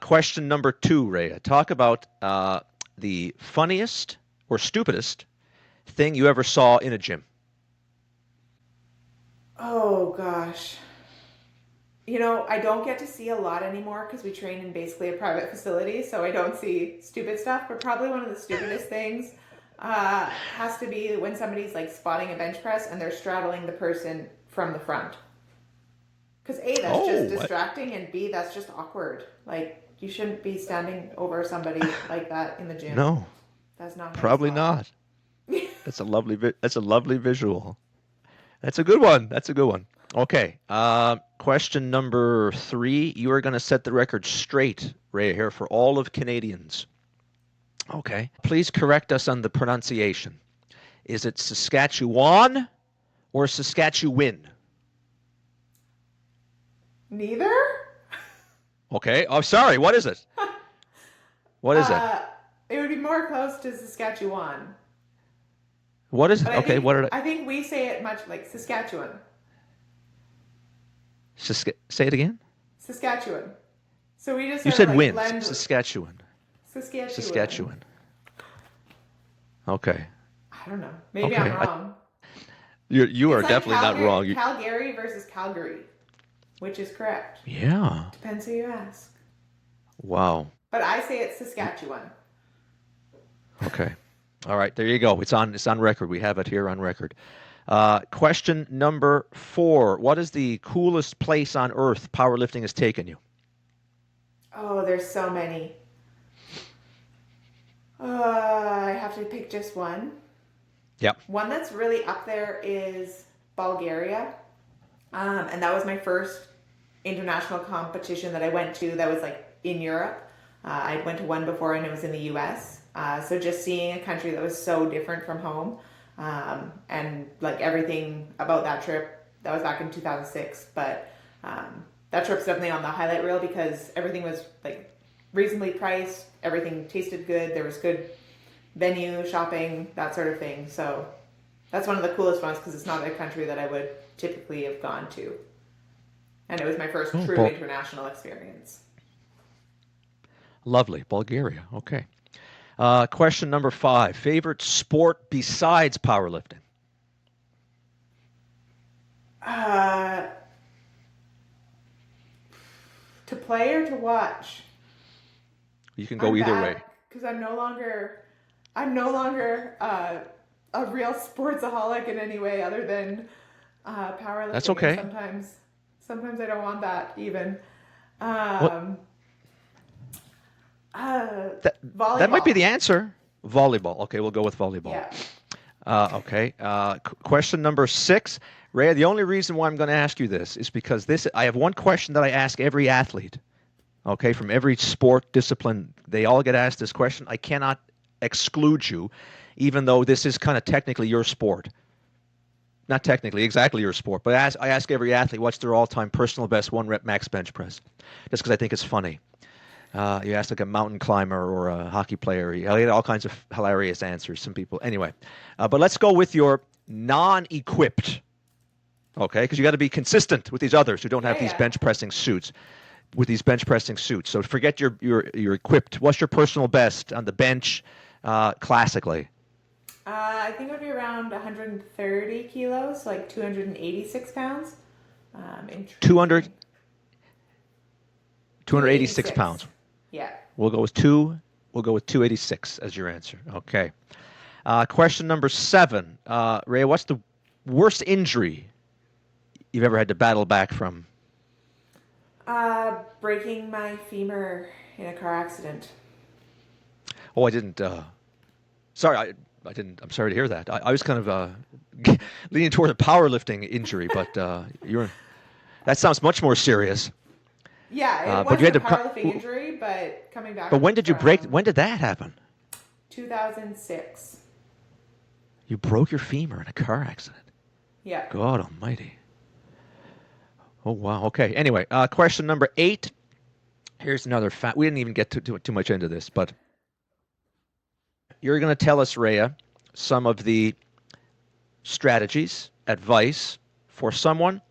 Question number 2, Rhaea. Talk about the funniest or stupidest thing you ever saw in a gym. Oh gosh. I don't get to see a lot anymore because we train in basically a private facility, so I don't see stupid stuff. But probably one of the stupidest things has to be when somebody's like spotting a bench press and they're straddling the person from the front. Because A, that's just distracting, and B, that's just awkward. Like, you shouldn't be standing over somebody like that in the gym. No, that's not probably not. That's a lovely visual. That's a good one. Okay. Question number 3. You are going to set the record straight, Rhaea, here for all of Canadians. Okay. Please correct us on the pronunciation. Is it Saskatchewan or Saskatchewan? Neither? Okay. Oh, sorry. What is it? What is it? It would be more close to Saskatchewan. What is it? But Okay. I think we say it much like Saskatchewan. Say it again? Saskatchewan. So we just You said like wins. Saskatchewan. Okay. I don't know. Maybe I'm wrong. You are like definitely not wrong. Calgary versus Calgary, which is correct. Yeah. Depends who you ask. Wow. But I say it's Saskatchewan. Okay. All right. There you go. It's on record. We have it here on record. Question number 4. What is the coolest place on earth powerlifting has taken you? Oh, there's so many. I have to pick just one. Yep. One that's really up there is Bulgaria. And that was my first international competition that I went to that was like in Europe. I went to one before and it was in the US. So just seeing a country that was so different from home, and like everything about that trip, that was back in 2006, but that trip's definitely on the highlight reel because everything was like reasonably priced, everything tasted good, there was good venue, shopping, that sort of thing. So that's one of the coolest ones because it's not a country that I would typically have gone to. And it was my first true international experience. Lovely. Bulgaria. Okay. Question number 5. Favorite sport besides powerlifting? To play or to watch? You can go either way. Because I'm no longer a real sportsaholic in any way other than powerlifting. That's okay. Sometimes I don't want that even. Volleyball. That might be the answer. Volleyball. Okay, we'll go with volleyball. Yeah. Okay. Question number 6. Rhea, the only reason why I'm going to ask you this is because I have one question that I ask every athlete. Okay, from every sport discipline, they all get asked this question. I cannot exclude you, even though this is kind of technically your sport. Not technically exactly your sport, but I ask every athlete what's their all-time personal best 1-rep max bench press, just because I think it's funny. You ask like a mountain climber or a hockey player, you get all kinds of hilarious answers. Some people, anyway. But let's go with your non-equipped, okay? Because you got to be consistent with these others who don't have these bench pressing suits. So forget your equipped. What's your personal best on the bench, classically? I think it would be around 130 kilos, like 286 pounds. 286 pounds. Yeah. We'll go with 286 as your answer. Okay. Question number 7. Rhea, what's the worst injury you've ever had to battle back from? Breaking my femur in a car accident. Oh, I didn't. Sorry, I didn't. I'm sorry to hear that. I was kind of leaning toward a powerlifting injury, but that sounds much more serious. Yeah, it was a powerlifting injury, but coming back. But when did you break? When did that happen? 2006. You broke your femur in a car accident. Yeah. God Almighty. Oh wow. Okay. Anyway, question number 8. Here's another fact. We didn't even get too much into this, but you're going to tell us, Rhea, some of the strategies, advice for someone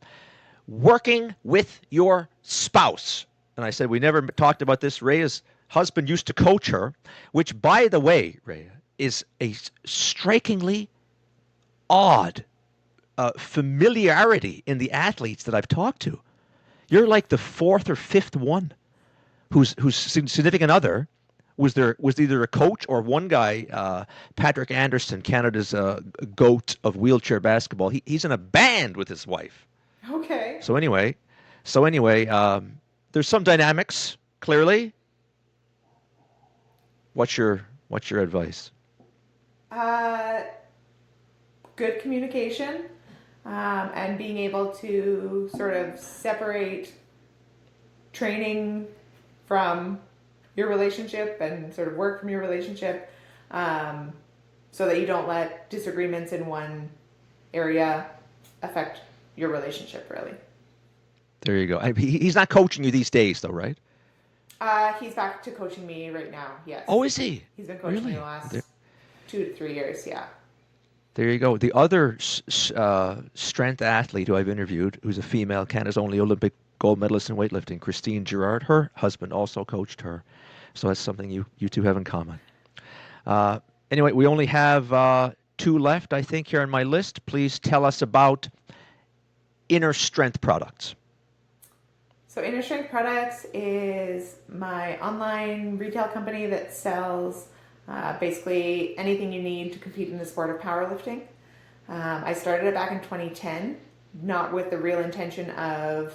working with your spouse. And I said we never talked about this. Rhea's husband used to coach her, which, by the way, Rhea, is a strikingly odd familiarity in the athletes that I've talked to. You're like the 4th or 5th one whose significant other was either a coach or one guy, Patrick Anderson, Canada's GOAT of wheelchair basketball. He's in a band with his wife. Okay. So anyway, there's some dynamics clearly. What's your advice? Good communication, and being able to sort of separate training from your relationship and sort of work from your relationship, so that you don't let disagreements in one area affect your relationship, really. There you go. He's not coaching you these days, though, right? He's back to coaching me right now, yes. Oh, is he? He's been coaching me the last 2 to 3 years, yeah. There you go. The other strength athlete who I've interviewed, who's a female, Canada's only Olympic gold medalist in weightlifting, Christine Girard, her husband also coached her. So that's something you two have in common. Anyway, we only have 2 left, I think, here on my list. Please tell us about Inner Strength Products. So Inner Strength Products is my online retail company that sells basically anything you need to compete in the sport of powerlifting. I started it back in 2010, not with the real intention of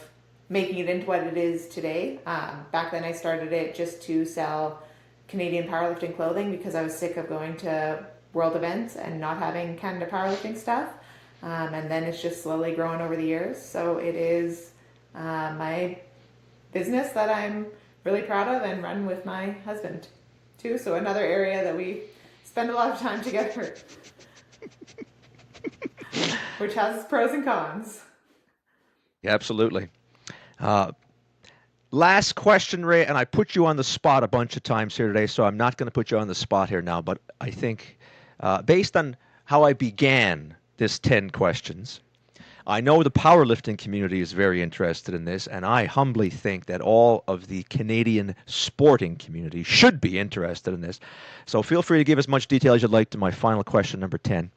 making it into what it is today. Back then I started it just to sell Canadian powerlifting clothing because I was sick of going to world events and not having Canada powerlifting stuff. And then it's just slowly grown over the years. So it is my business that I'm really proud of and run with my husband too, so another area that we spend a lot of time together, which has pros and cons. Absolutely. Last question, Ray, and I put you on the spot a bunch of times here today, so I'm not going to put you on the spot here now, but I think based on how I began this 10 questions, I know the powerlifting community is very interested in this, and I humbly think that all of the Canadian sporting community should be interested in this. So feel free to give as much detail as you'd like to my final question, number 10.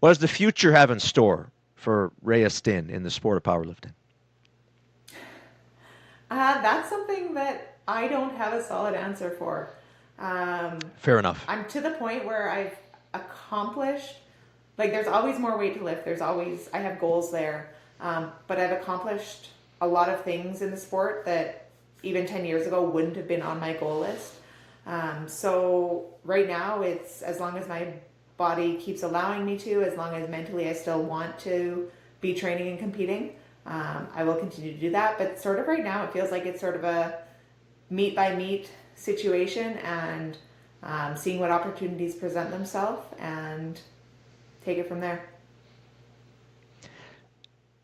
What does the future have in store for Rhaea Stinn in the sport of powerlifting? That's something that I don't have a solid answer for. Fair enough. I'm to the point where I've accomplished, like, there's always more weight to lift. I have goals there. But I've accomplished a lot of things in the sport that even 10 years ago wouldn't have been on my goal list. So right now, it's as long as my body keeps allowing me to, as long as mentally I still want to be training and competing, I will continue to do that. But sort of right now, it feels like it's sort of a meet by meet situation, and seeing what opportunities present themselves and take it from there.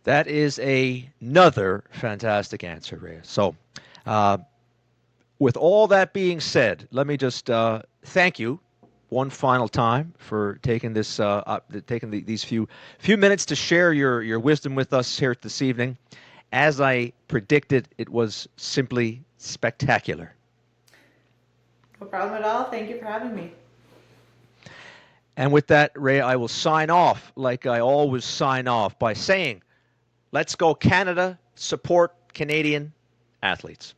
That is another fantastic answer, Rhea. So, with all that being said, let me just thank you one final time for taking this, these few minutes to share your wisdom with us here this evening. As I predicted, it was simply spectacular. No problem at all. Thank you for having me. And with that, Ray, I will sign off like I always sign off by saying, let's go Canada, support Canadian athletes.